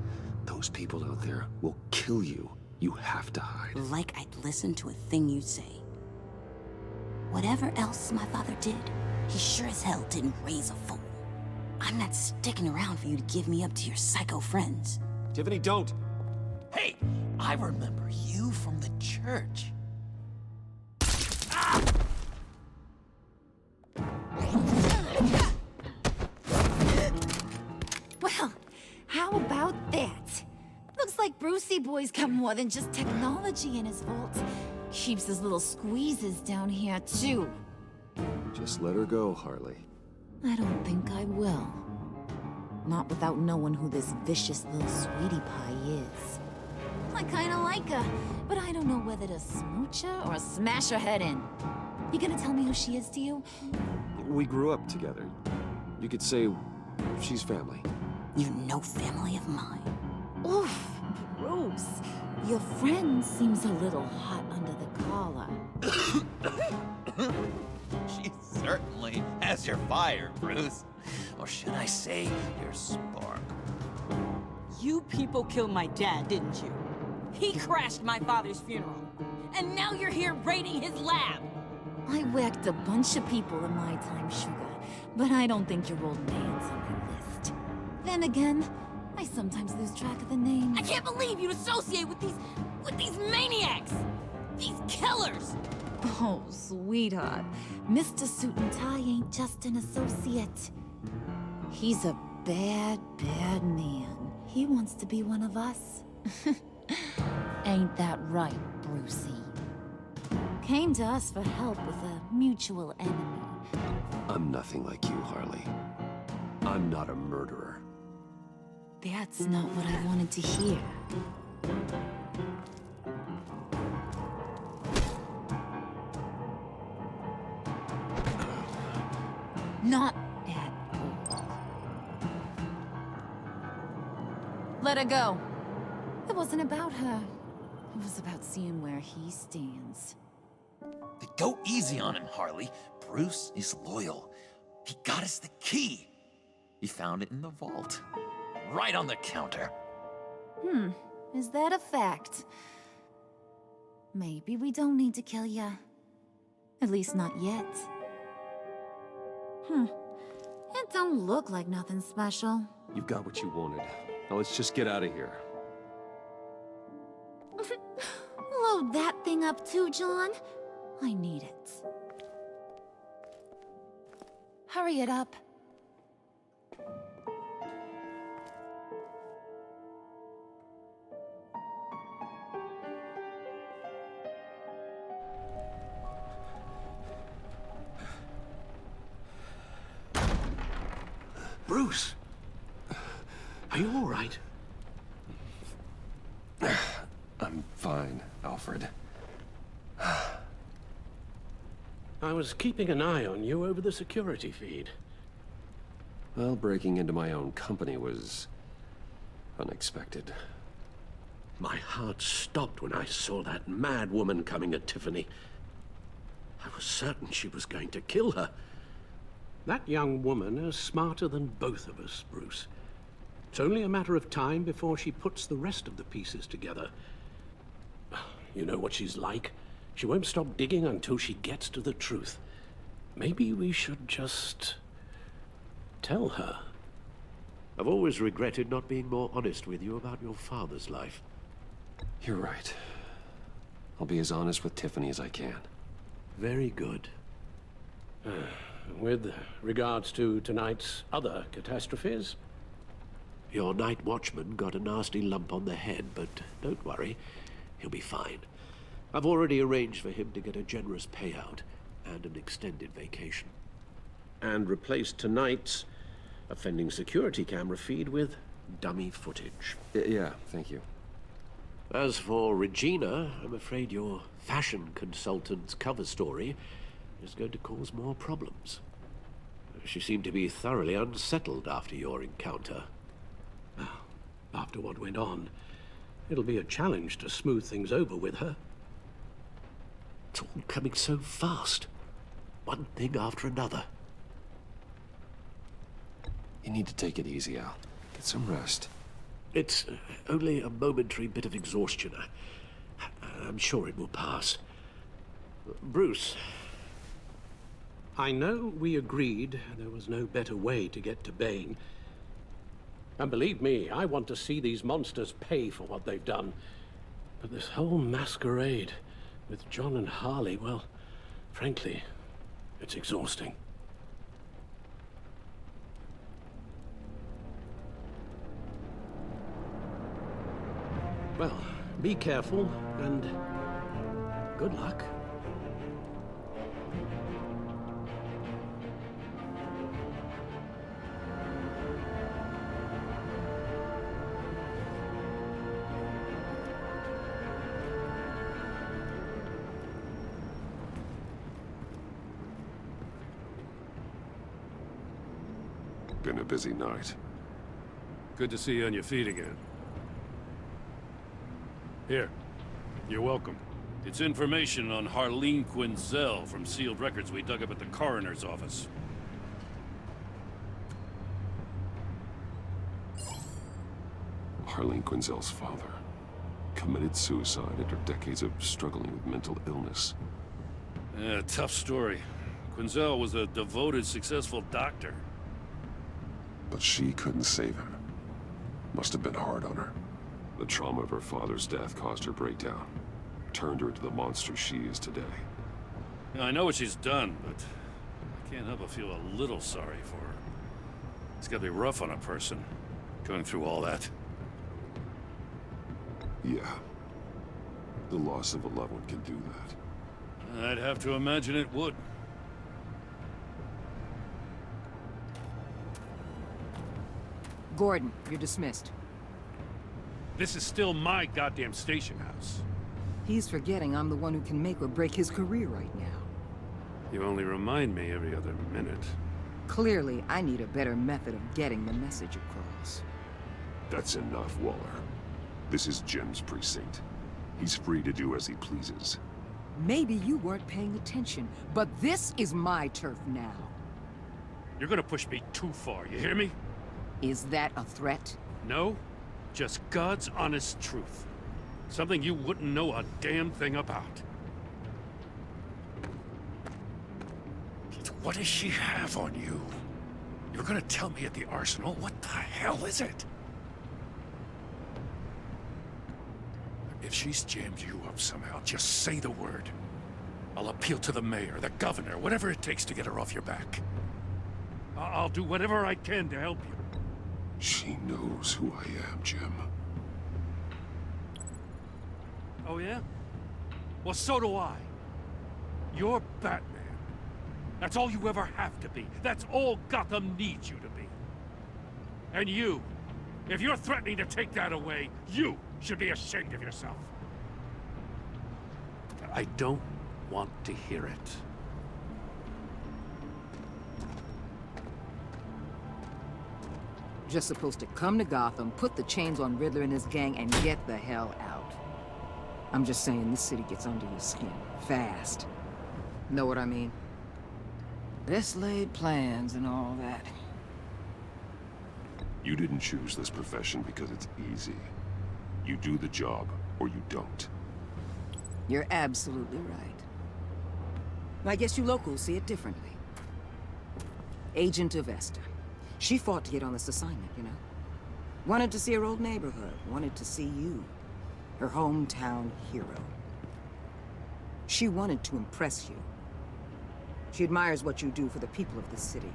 those people out there will kill you. You have to hide. Like I'd listen to a thing you say. Whatever else my father did, he sure as hell didn't raise a fool. I'm not sticking around for you to give me up to your psycho friends. Tiffany, don't! Hey, I remember you from the church. Well, how about that? Looks like Brucey Boy's got more than just technology in his vault. Keeps his little squeezes down here, too. Just let her go, Harley. I don't think I will. Not without knowing who this vicious little sweetie pie is. I kinda like her, but I don't know whether to smooch her or smash her head in. You gonna tell me who she is to you? We grew up together. You could say she's family. You're no family of mine. Oof, Bruce. Your friend seems a little hot under the collar. She certainly has your fire, Bruce. Or should I say, your spark. You people killed my dad, didn't you? He crashed my father's funeral. And now you're here raiding his lab. I whacked a bunch of people in my time, Sugar, but I don't think your old man's on my list. Then again, I sometimes lose track of the names. I can't believe you'd associate with these maniacs! These killers! Oh, sweetheart. Mr. Suit and Tie ain't just an associate. He's a bad, bad man. He wants to be one of us. Ain't that right, Brucey? Came to us for help with a mutual enemy. I'm nothing like you, Harley. I'm not a murderer. That's not what I wanted to hear. Not at all. Let her go. It wasn't about her. It was about seeing where he stands. Go easy on him, Harley. Bruce is loyal. He got us the key. He found it in the vault. Right on the counter. Is that a fact? Maybe we don't need to kill ya. At least not yet. It don't look like nothing special. You've got what you wanted. Now let's just get out of here. Load that thing up too, John. I need it. Hurry it up. Bruce! Are you all right? I'm fine, Alfred. I was keeping an eye on you over the security feed. Well, breaking into my own company was unexpected. My heart stopped when I saw that mad woman coming at Tiffany. I was certain she was going to kill her. That young woman is smarter than both of us, Bruce. It's only a matter of time before she puts the rest of the pieces together. You know what she's like. She won't stop digging until she gets to the truth. Maybe we should just tell her. I've always regretted not being more honest with you about your father's life. You're right. I'll be as honest with Tiffany as I can. Very good. With regards to tonight's other catastrophes? Your night watchman got a nasty lump on the head, but don't worry. He'll be fine. I've already arranged for him to get a generous payout and an extended vacation. And replaced tonight's offending security camera feed with dummy footage. Yeah, thank you. As for Regina, I'm afraid your fashion consultant's cover story is going to cause more problems. She seemed to be thoroughly unsettled after your encounter. Well, after what went on, it'll be a challenge to smooth things over with her. It's all coming so fast. One thing after another. You need to take it easy, Al. Get some rest. It's only a momentary bit of exhaustion. I'm sure it will pass. Bruce, I know we agreed there was no better way to get to Bane. And believe me, I want to see these monsters pay for what they've done. But this whole masquerade with John and Harley, well, frankly, it's exhausting. Well, be careful, and good luck. Been a busy night. Good to see you on your feet again. Here, you're welcome. It's information on Harleen Quinzel from sealed records we dug up at the coroner's office. Harleen Quinzel's father committed suicide after decades of struggling with mental illness. Yeah, tough story. Quinzel was a devoted, successful doctor. But she couldn't save him. Must have been hard on her. The trauma of her father's death caused her breakdown. Turned her into the monster she is today. I know what she's done, but I can't help but feel a little sorry for her. It's gotta be rough on a person, going through all that. Yeah. The loss of a loved one can do that. I'd have to imagine it would. Gordon, you're dismissed. This is still my goddamn station house. He's forgetting I'm the one who can make or break his career right now. You only remind me every other minute. Clearly, I need a better method of getting the message across. That's enough, Waller. This is Jim's precinct. He's free to do as he pleases. Maybe you weren't paying attention, but this is my turf now. You're gonna push me too far, you hear me? Is that a threat? No, just God's honest truth. Something you wouldn't know a damn thing about. What does she have on you? You're gonna tell me at the arsenal? What the hell is it? If she's jammed you up somehow, just say the word. I'll appeal to the mayor, the governor, whatever it takes to get her off your back. I'll do whatever I can to help you. She knows who I am, Jim. Oh yeah? Well, so do I. You're Batman. That's all you ever have to be. That's all Gotham needs you to be. And you, if you're threatening to take that away, you should be ashamed of yourself. I don't want to hear it. Just supposed to come to Gotham, put the chains on Riddler and his gang, and get the hell out. I'm just saying, this city gets under your skin. Fast. Know what I mean? Best laid plans and all that. You didn't choose this profession because it's easy. You do the job, or you don't. You're absolutely right. I guess you locals see it differently. Agent Avesta. She fought to get on this assignment, you know? Wanted to see her old neighborhood. Wanted to see you. Her hometown hero. She wanted to impress you. She admires what you do for the people of this city.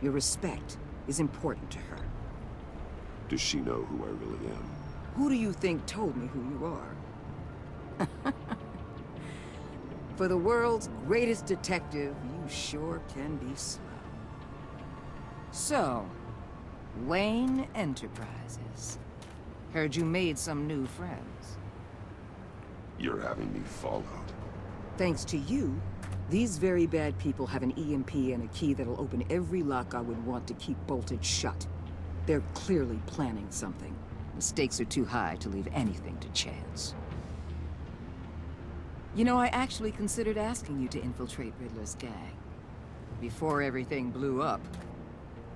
Your respect is important to her. Does she know who I really am? Who do you think told me who you are? For the world's greatest detective, you sure can be slow. So, Wayne Enterprises. Heard you made some new friends. You're having me followed. Thanks to you, these very bad people have an EMP and a key that'll open every lock I would want to keep bolted shut. They're clearly planning something. The stakes are too high to leave anything to chance. You know, I actually considered asking you to infiltrate Riddler's gang. Before everything blew up,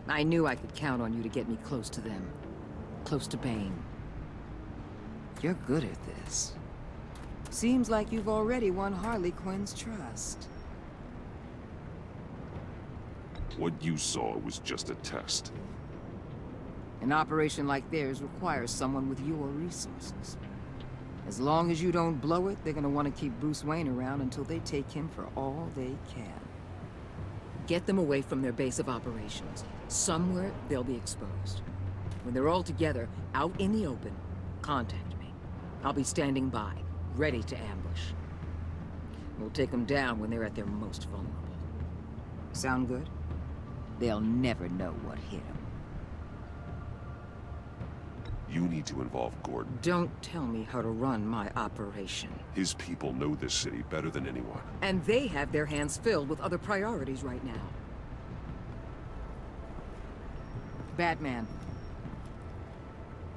I knew I could count on you to get me close to them. Close to Bane. You're good at this. Seems like you've already won Harley Quinn's trust. What you saw was just a test. An operation like theirs requires someone with your resources. As long as you don't blow it, they're gonna want to keep Bruce Wayne around until they take him for all they can. Get them away from their base of operations. Somewhere they'll be exposed. When they're all together, out in the open, contact me. I'll be standing by, ready to ambush. We'll take them down when they're at their most vulnerable. Sound good? They'll never know what hit them. You need to involve Gordon. Don't tell me how to run my operation. His people know this city better than anyone. And they have their hands filled with other priorities right now. Batman.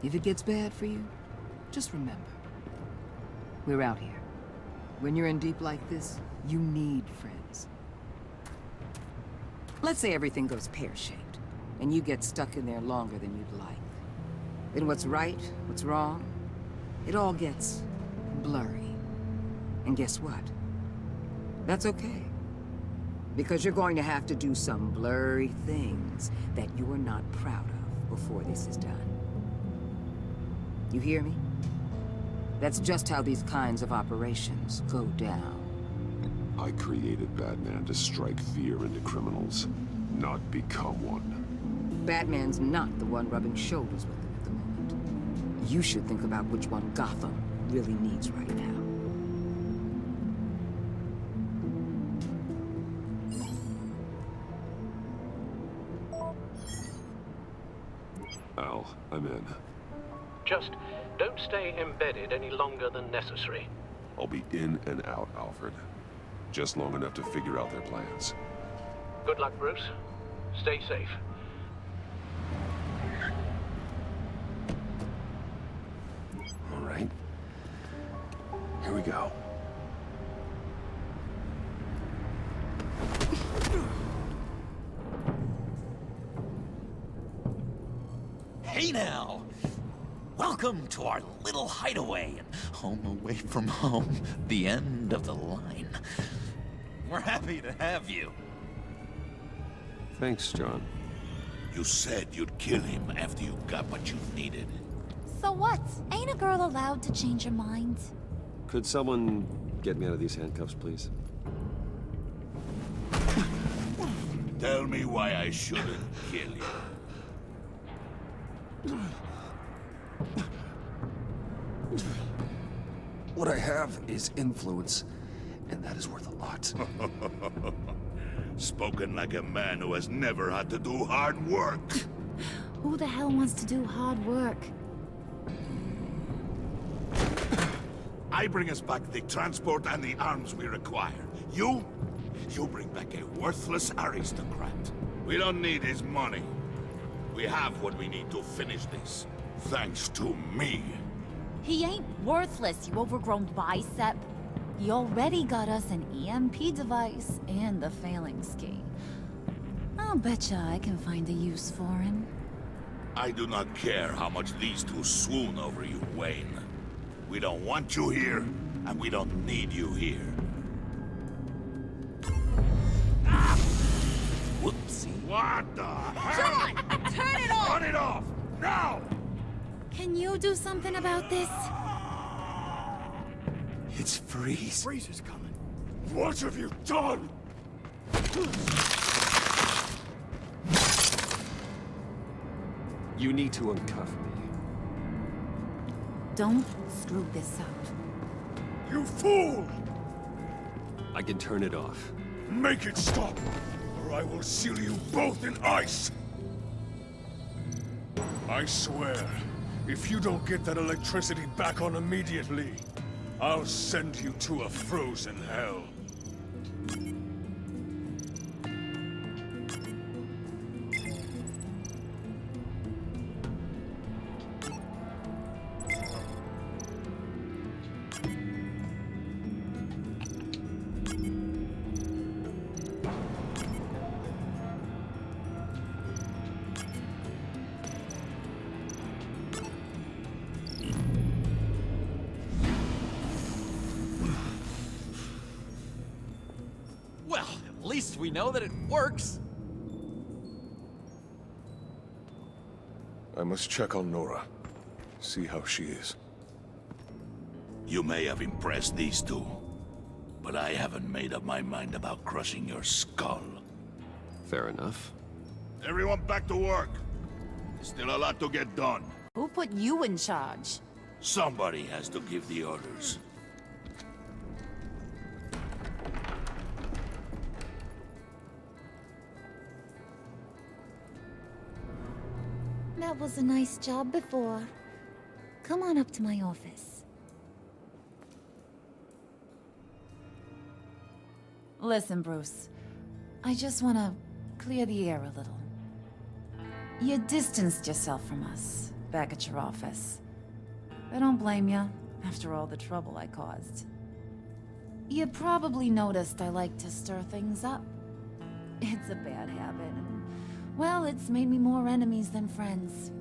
If it gets bad for you, just remember. We're out here. When you're in deep like this, you need friends. Let's say everything goes pear-shaped, and you get stuck in there longer than you'd like. Then what's right, what's wrong, it all gets blurry. And guess what? That's okay. Because you're going to have to do some blurry things that you're not proud of before this is done. You hear me? That's just how these kinds of operations go down. I created Batman to strike fear into criminals, not become one. Batman's not the one rubbing shoulders with them at the moment. You should think about which one Gotham really needs right now. Al, I'm in. Just don't stay embedded any longer than necessary. I'll be in and out, Alfred. Just long enough to figure out their plans. Good luck, Bruce. Stay safe. All right. Here we go. Hey now! Welcome to our little hideaway and home away from home, the end of the line. We're happy to have you. Thanks, John. You said you'd kill him after you got what you needed. So what? Ain't a girl allowed to change her mind? Could someone get me out of these handcuffs, please? Tell me why I shouldn't kill you. What I have is influence, and that is worth a lot. Spoken like a man who has never had to do hard work. Who the hell wants to do hard work? I bring us back the transport and the arms we require. You bring back a worthless aristocrat. We don't need his money. We have what we need to finish this. Thanks to me. He ain't worthless, you overgrown bicep. He already got us an EMP device and the failing ski. I'll betcha I can find a use for him. I do not care how much these two swoon over you, Wayne. We don't want you here, and we don't need you here. Ah! Whoopsie. What the hell? John, turn it off! Turn it off! Now! Can you do something about this? It's Freeze. Freeze is coming. What have you done? You need to uncuff me. Don't screw this up. You fool! I can turn it off. Make it stop, or I will seal you both in ice! I swear, if you don't get that electricity back on immediately, I'll send you to a frozen hell. Well, at least we know that it works. I must check on Nora. See how she is. You may have impressed these two, but I haven't made up my mind about crushing your skull. Fair enough. Everyone back to work. There's still a lot to get done. Who put you in charge? Somebody has to give the orders. That was a nice job before. Come on up to my office. Listen, Bruce. I just want to clear the air a little. You distanced yourself from us back at your office. I don't blame you, after all the trouble I caused. You probably noticed I like to stir things up. It's a bad habit, and, well, it's made me more enemies than friends.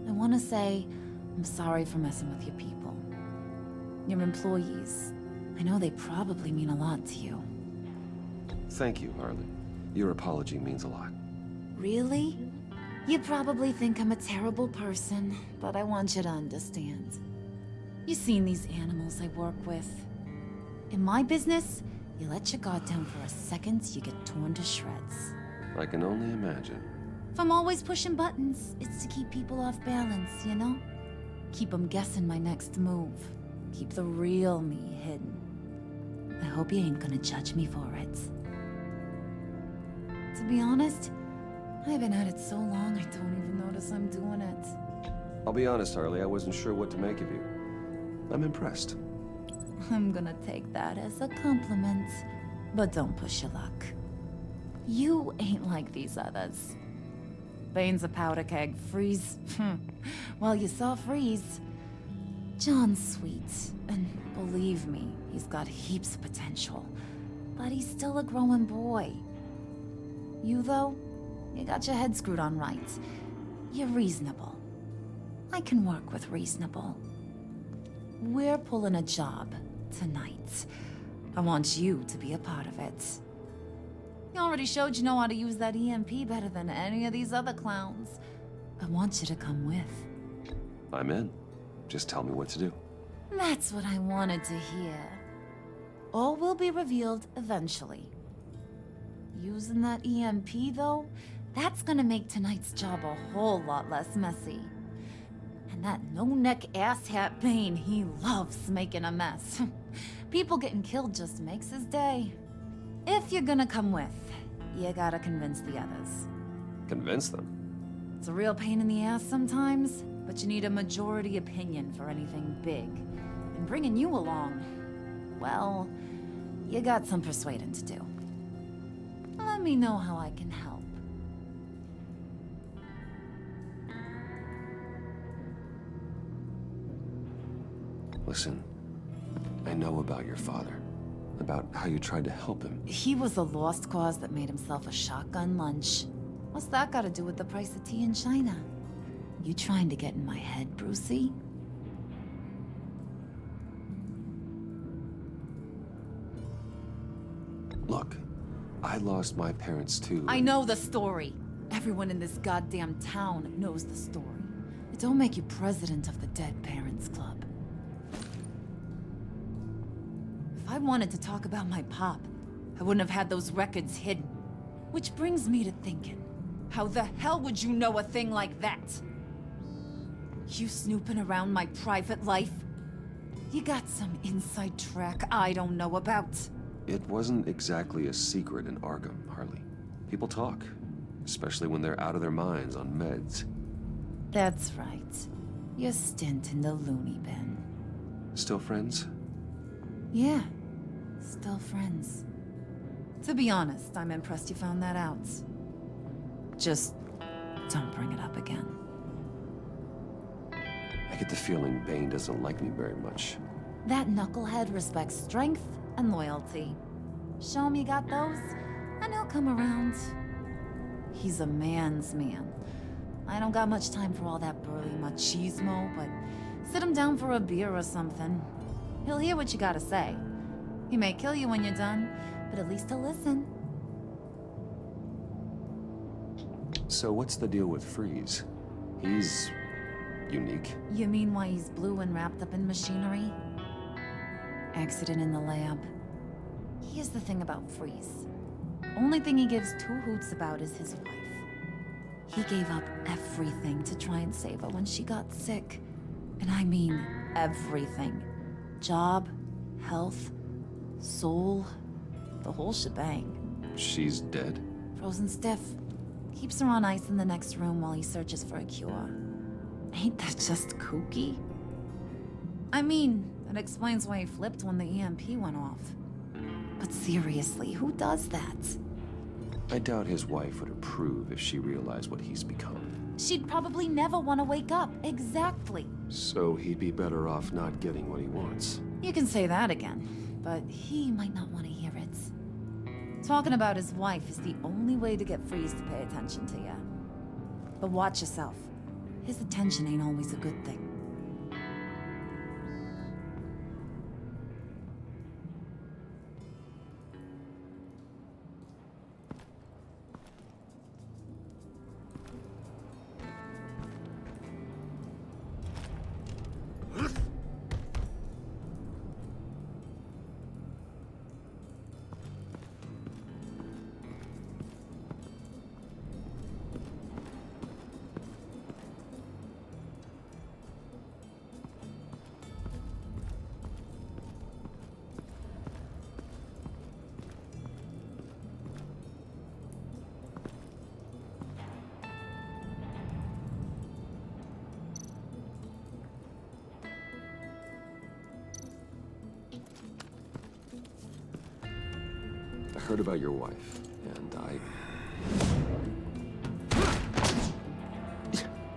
I want to say I'm sorry for messing with your people. Your employees. I know they probably mean a lot to you. Thank you, Harley. Your apology means a lot. Really? You probably think I'm a terrible person, but I want you to understand. You've seen these animals I work with. In my business, you let your guard down for a second, you get torn to shreds. I can only imagine. If I'm always pushing buttons, it's to keep people off balance, you know? Keep them guessing my next move. Keep the real me hidden. I hope you ain't gonna judge me for it. To be honest, I've been at it so long I don't even notice I'm doing it. I'll be honest, Harley, I wasn't sure what to make of you. I'm impressed. I'm gonna take that as a compliment, but don't push your luck. You ain't like these others. Bane's a powder keg, Freeze. Well, you saw Freeze. John's sweet, and believe me, he's got heaps of potential. But he's still a growing boy. You, though, you got your head screwed on right. You're reasonable. I can work with reasonable. We're pulling a job tonight. I want you to be a part of it. You already showed you know how to use that EMP better than any of these other clowns. I want you to come with. I'm in. Just tell me what to do. That's what I wanted to hear. All will be revealed eventually. Using that EMP, though, that's gonna make tonight's job a whole lot less messy. And that no-neck asshat Bane, he loves making a mess. People getting killed just makes his day. If you're gonna come with, you gotta convince the others. Convince them? It's a real pain in the ass sometimes, but you need a majority opinion for anything big. And bringing you along, well, you got some persuading to do. Let me know how I can help. Listen, I know about your father. About how you tried to help him. He was a lost cause that made himself a shotgun lunch. What's that got to do with the price of tea in China? You trying to get in my head, Brucey? Look, I lost my parents too. I know the story. Everyone in this goddamn town knows the story. It don't make you president of the Dead Parents Club. If I wanted to talk about my pop, I wouldn't have had those records hidden. Which brings me to thinking, how the hell would you know a thing like that? You snooping around my private life? You got some inside track I don't know about. It wasn't exactly a secret in Arkham, Harley. People talk, especially when they're out of their minds on meds. That's right. Your stint in the loony bin. Still friends? Yeah, still friends. To be honest, I'm impressed you found that out. Just don't bring it up again. I get the feeling Bane doesn't like me very much. That knucklehead respects strength and loyalty. Show him you got those, and he'll come around. He's a man's man. I don't got much time for all that burly machismo, but sit him down for a beer or something. He'll hear what you gotta say. He may kill you when you're done, but at least he'll listen. So what's the deal with Freeze? He's unique. You mean why he's blue and wrapped up in machinery? Accident in the lab. Here's the thing about Freeze. Only thing he gives two hoots about is his wife. He gave up everything to try and save her when she got sick. And I mean everything. Job, health, soul, the whole shebang. She's dead? Frozen stiff. Keeps her on ice in the next room while he searches for a cure. Ain't that just kooky? I mean, that explains why he flipped when the EMP went off. But seriously, who does that? I doubt his wife would approve if she realized what he's become. She'd probably never want to wake up. Exactly. So he'd be better off not getting what he wants. You can say that again, but he might not want to hear it. Talking about his wife is the only way to get Freeze to pay attention to you. But watch yourself. His attention ain't always a good thing. I heard about your wife, and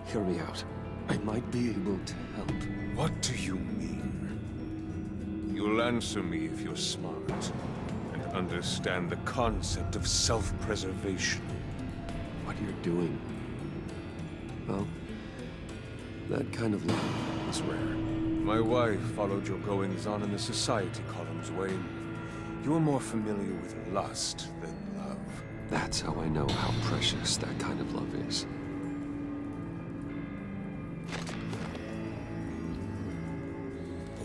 Hear me out. I might be able to help. What do you mean? You'll answer me if you're smart and understand the concept of self-preservation. What you're doing. Well, that kind of love is rare. My wife followed your goings-on in the society columns, Wayne. You're more familiar with lust than love. That's how I know how precious that kind of love is.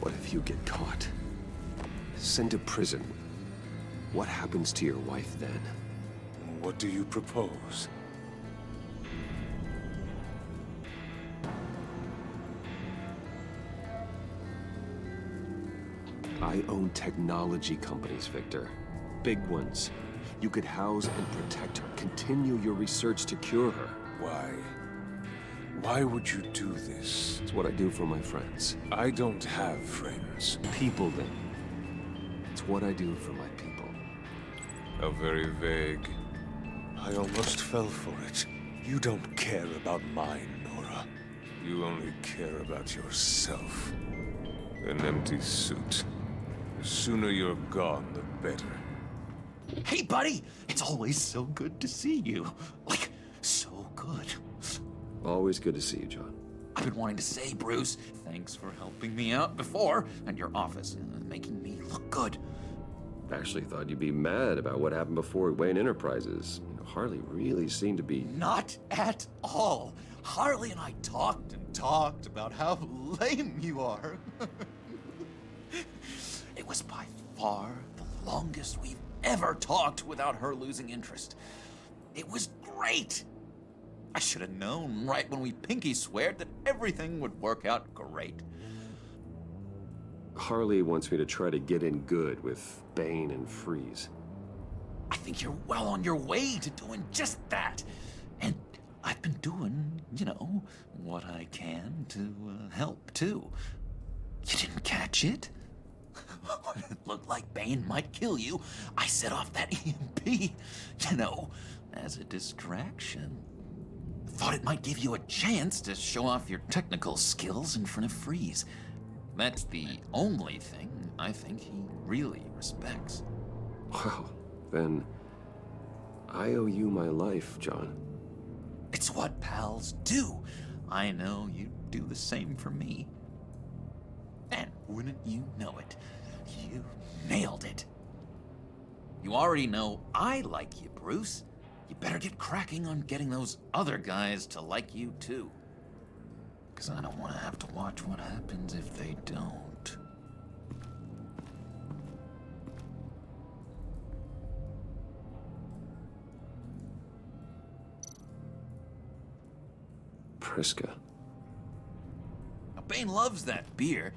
What if you get caught? Sent to prison. What happens to your wife then? What do you propose? I own technology companies, Victor. Big ones. You could house and protect her. Continue your research to cure her. Why? Why would you do this? It's what I do for my friends. I don't have friends. People, then. It's what I do for my people. How very vague. I almost fell for it. You don't care about mine, Nora. You only care about yourself. An empty suit. The sooner you're gone, the better. Hey, buddy! It's always so good to see you. Like, so good. Always good to see you, John. I've been wanting to say, Bruce, thanks for helping me out before, and your office, making me look good. Actually thought you'd be mad about what happened before Wayne Enterprises. Harley really seemed to be... Not at all. Harley and I talked and talked about how lame you are. It was by far the longest we've ever talked without her losing interest. It was great. I should have known right when we pinky sweared that everything would work out great. Harley wants me to try to get in good with Bane and Freeze. I think you're well on your way to doing just that. And I've been doing, you know, what I can to help, too. You didn't catch it? When it looked like Bane might kill you, I set off that EMP, you know, as a distraction. Thought it might give you a chance to show off your technical skills in front of Freeze. That's the only thing I think he really respects. Wow, then I owe you my life, John. It's what pals do. I know you do the same for me. And wouldn't you know it, you nailed it. You already know I like you, Bruce. You better get cracking on getting those other guys to like you, too. Because I don't want to have to watch what happens if they don't. Priska. Now, Bane loves that beer.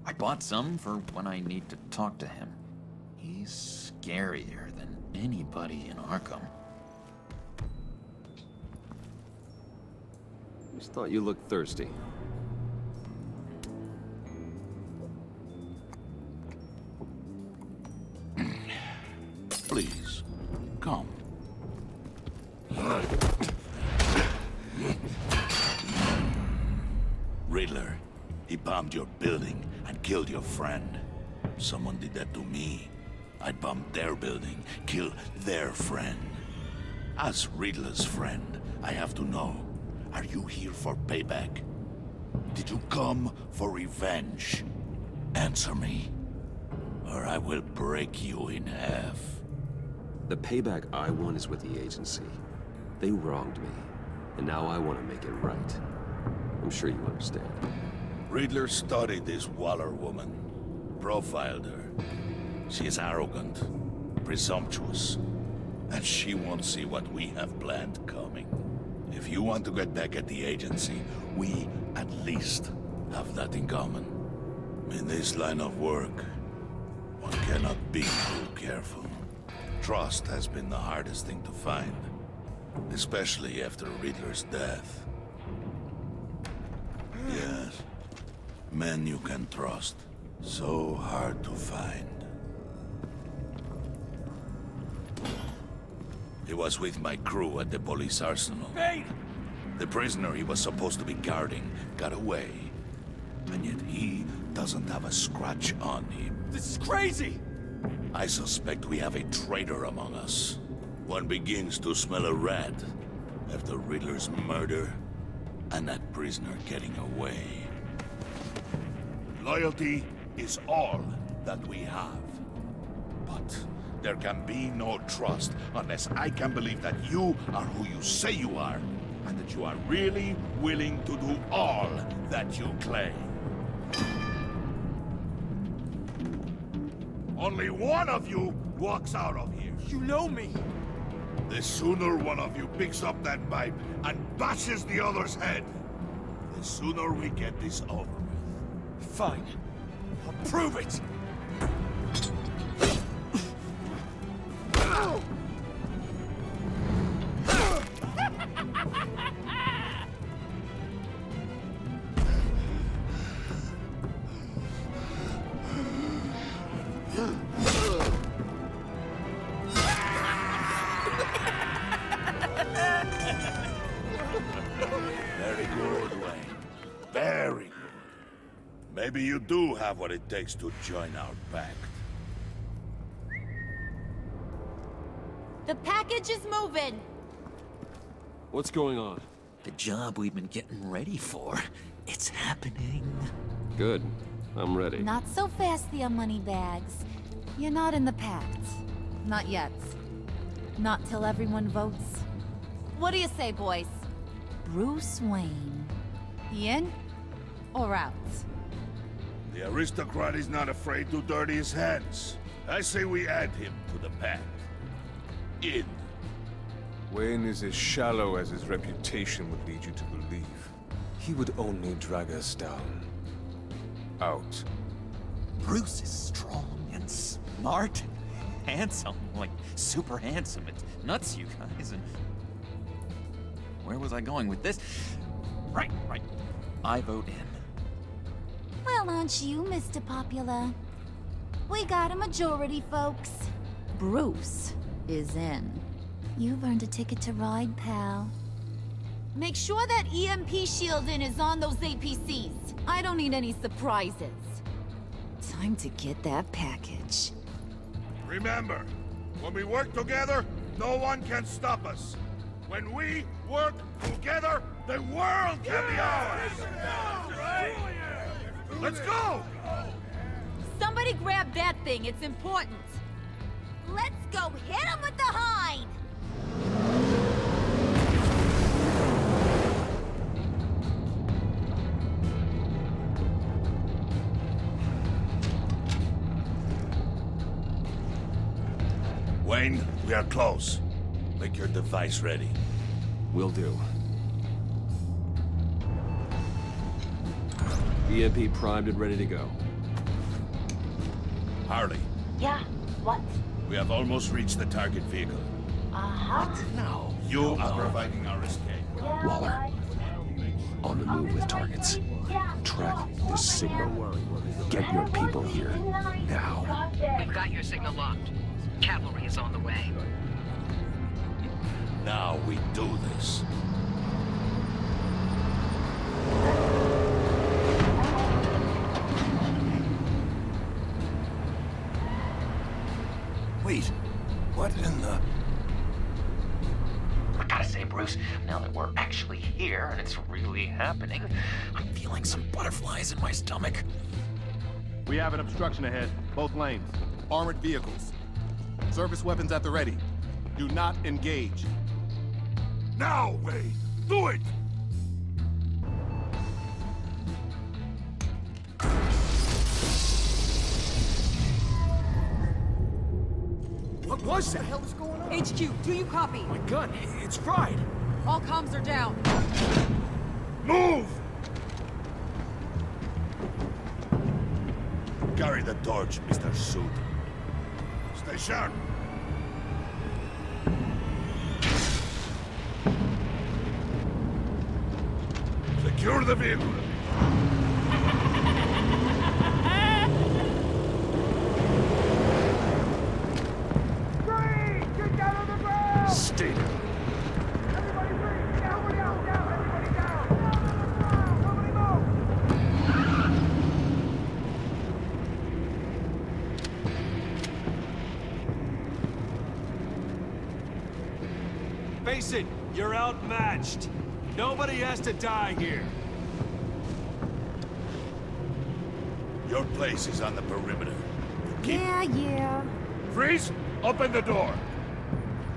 I bought some for when I need to talk to him. He's scarier than anybody in Arkham. Just thought you looked thirsty. Please, come. Riddler, he bombed your building and killed your friend. Someone did that to me. I'd bomb their building, kill their friend. As Riddler's friend, I have to know, are you here for payback? Did you come for revenge? Answer me, or I will break you in half. The payback I want is with the agency. They wronged me, and now I want to make it right. I'm sure you understand. Riddler studied this Waller woman, profiled her. She is arrogant, presumptuous, and she won't see what we have planned coming. If you want to get back at the agency, we at least have that in common. In this line of work, one cannot be too careful. Trust has been the hardest thing to find, especially after Riddler's death. Yes, men you can trust. So hard to find. He was with my crew at the police arsenal. Bane! The prisoner he was supposed to be guarding got away. And yet he doesn't have a scratch on him. This is crazy! I suspect we have a traitor among us. One begins to smell a rat after Riddler's murder and that prisoner getting away. Loyalty is all that we have. But there can be no trust unless I can believe that you are who you say you are, and that you are really willing to do all that you claim. Only one of you walks out of here. You know me. The sooner one of you picks up that pipe and bashes the other's head, the sooner we get this over with. Fine. I'll prove it! Very good, Wayne. Very good. Maybe you do have what it takes to join our pact. The package is moving! What's going on? The job we've been getting ready for. It's happening. Good. I'm ready. Not so fast, the Moneybags. You're not in the Pact. Not yet. Not till everyone votes. What do you say, boys? Bruce Wayne. In or out? The aristocrat is not afraid to dirty his hands. I say we add him to the pact. In. Wayne is as shallow as his reputation would lead you to believe. He would only drag us down. Out. Bruce is strong and smart and handsome. Like, super handsome. It's nuts, you guys. And where was I going with this? Right. I vote in. Well, aren't you, Mr. Popular? We got a majority, folks. Bruce is in. You've earned a ticket to ride, pal. Make sure that EMP shielding is on those APCs. I don't need any surprises. Time to get that package. Remember, when we work together, no one can stop us. When we work together, the world can be ours! Let's go! Somebody grab that thing, it's important. Let's go hit him with the hind! Wayne, we are close. Make your device ready. Will do. EMP primed and ready to go. Harley, Yeah, what? we have almost reached the target vehicle. Uh-huh. No. You are providing our escape. Waller. On the move with targets. Track this signal. Get your people here. Now. We've got your signal locked. Cavalry is on the way. Now we do this. Wait, what in the... I gotta say, Bruce, now that we're actually here and it's really happening, I'm feeling some butterflies in my stomach. We have an obstruction ahead, both lanes. Armored vehicles. Service weapons at the ready. Do not engage. Now, Wayne! Do it! What was that? What the hell is going on? HQ, do you copy? My gun, it's fried. All comms are down. Move! Carry the torch, Mr. Suit. Stay sharp. Secure the vehicle. Stay down. Face it, you're outmatched. Nobody has to die here. Your place is on the perimeter. Yeah. Freeze! Open the door!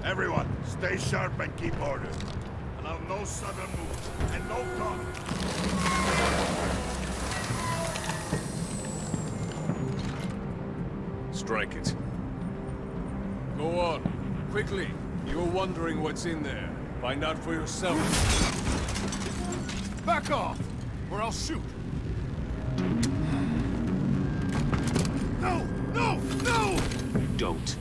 Everyone, stay sharp and keep order. Allow no sudden moves, and no talk. Strike it. Go on, quickly. You're wondering what's in there. Find out for yourself. Back off, or I'll shoot. No! Don't.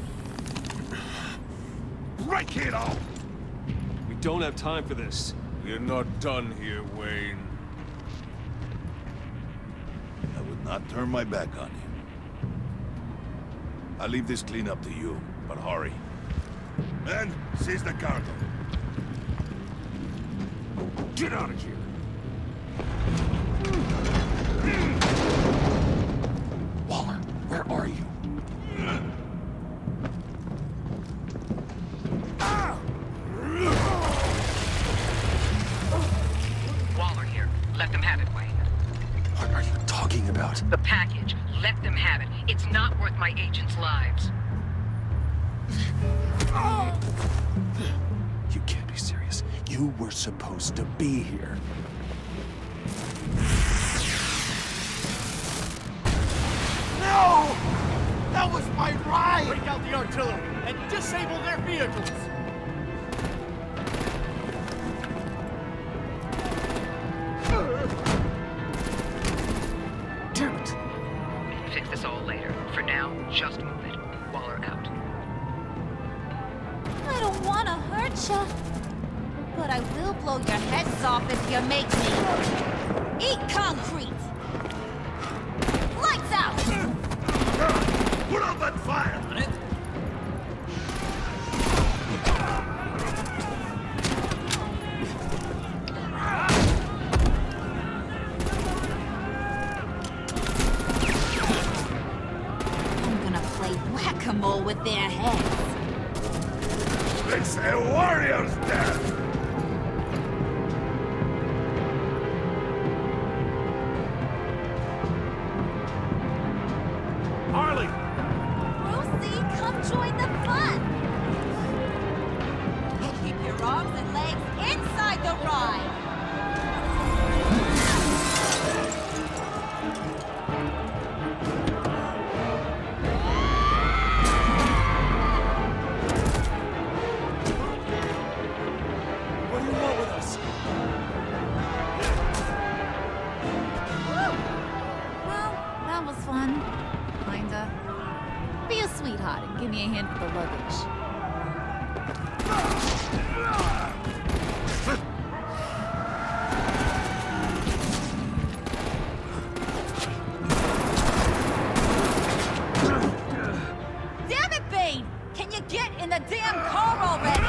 Break it off! We don't have time for this. We're not done here, Wayne. I would not turn my back on you. I'll leave this cleanup to you, but hurry. Men, seize the cargo. Get out of here. Waller, where are you? Waller here. Let them have it, Wayne. What are you talking about? The package. Let them have it. It's not worth my agents' lives. You can't be serious. You were supposed to be here. No! That was my ride! Break out the artillery and disable their vehicles! Damn it! Fix this all later. For now, just move it. Waller out. I don't want to hurt ya. But I will blow your heads off if you make me. Eat concrete! Lights out! Put out that fire! On it. I'm gonna play whack-a-mole with their heads. It's a warrior's death! Harley! Brucey, come join the fun! Keep your arms and legs inside the ride! What do you want with us? Well, that was fun. Kinda. Be a sweetheart and give me a hand with the luggage. Damn it, Bane! Can you get in the damn car already?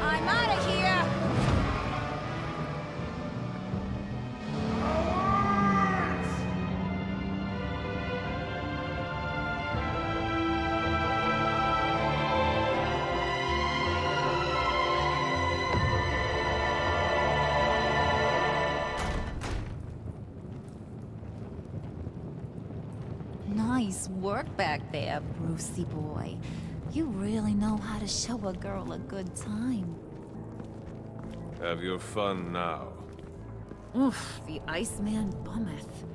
I'm out of here! Nice work back there, Brucey boy. You really know how to show a girl a good time. Have your fun now. Oof, the Iceman bummeth.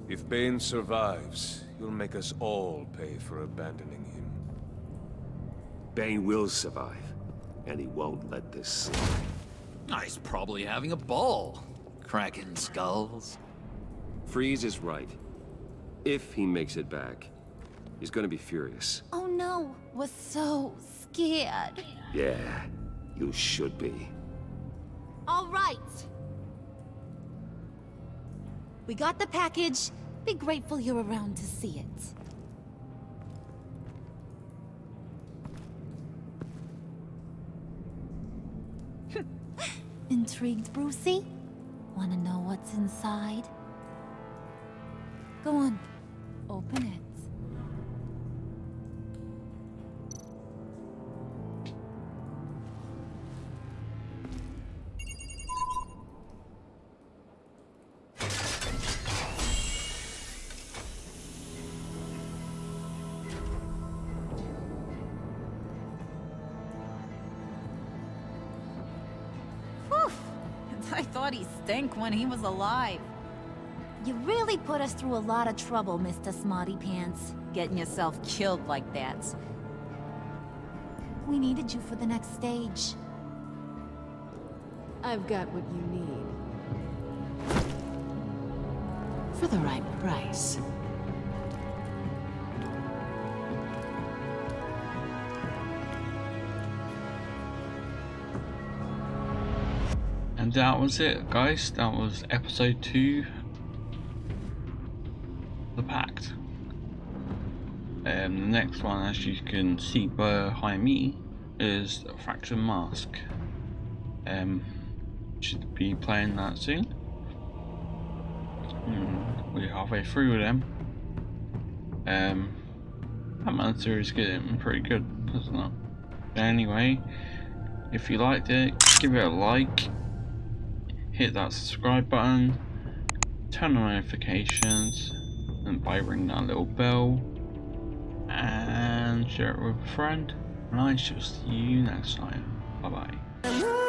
If Bane survives, you'll make us all pay for abandoning him. Bane will survive, and he won't let this slide. He's probably having a ball. Cracking skulls. Freeze is right. If he makes it back, he's gonna be furious. Oh no, we're so scared. Yeah, you should be. All right. We got the package. Be grateful you're around to see it. Intrigued, Brucey? Wanna know what's inside? Go on, open it. I thought he stank when he was alive. You really put us through a lot of trouble, Mr. Smarty Pants. Getting yourself killed like that. We needed you for the next stage. I've got what you need. For the right price. And that was it, guys. That was episode 2, The Pact. The next one, as you can see behind me, is the Fraction Mask. Should be playing that soon. We're halfway through with them. That man series is getting pretty good, isn't it? Anyway, if you liked it, give it a like. Hit that subscribe button, turn on notifications, and by ring that little bell, and share it with a friend, and I shall see you next time. Bye bye.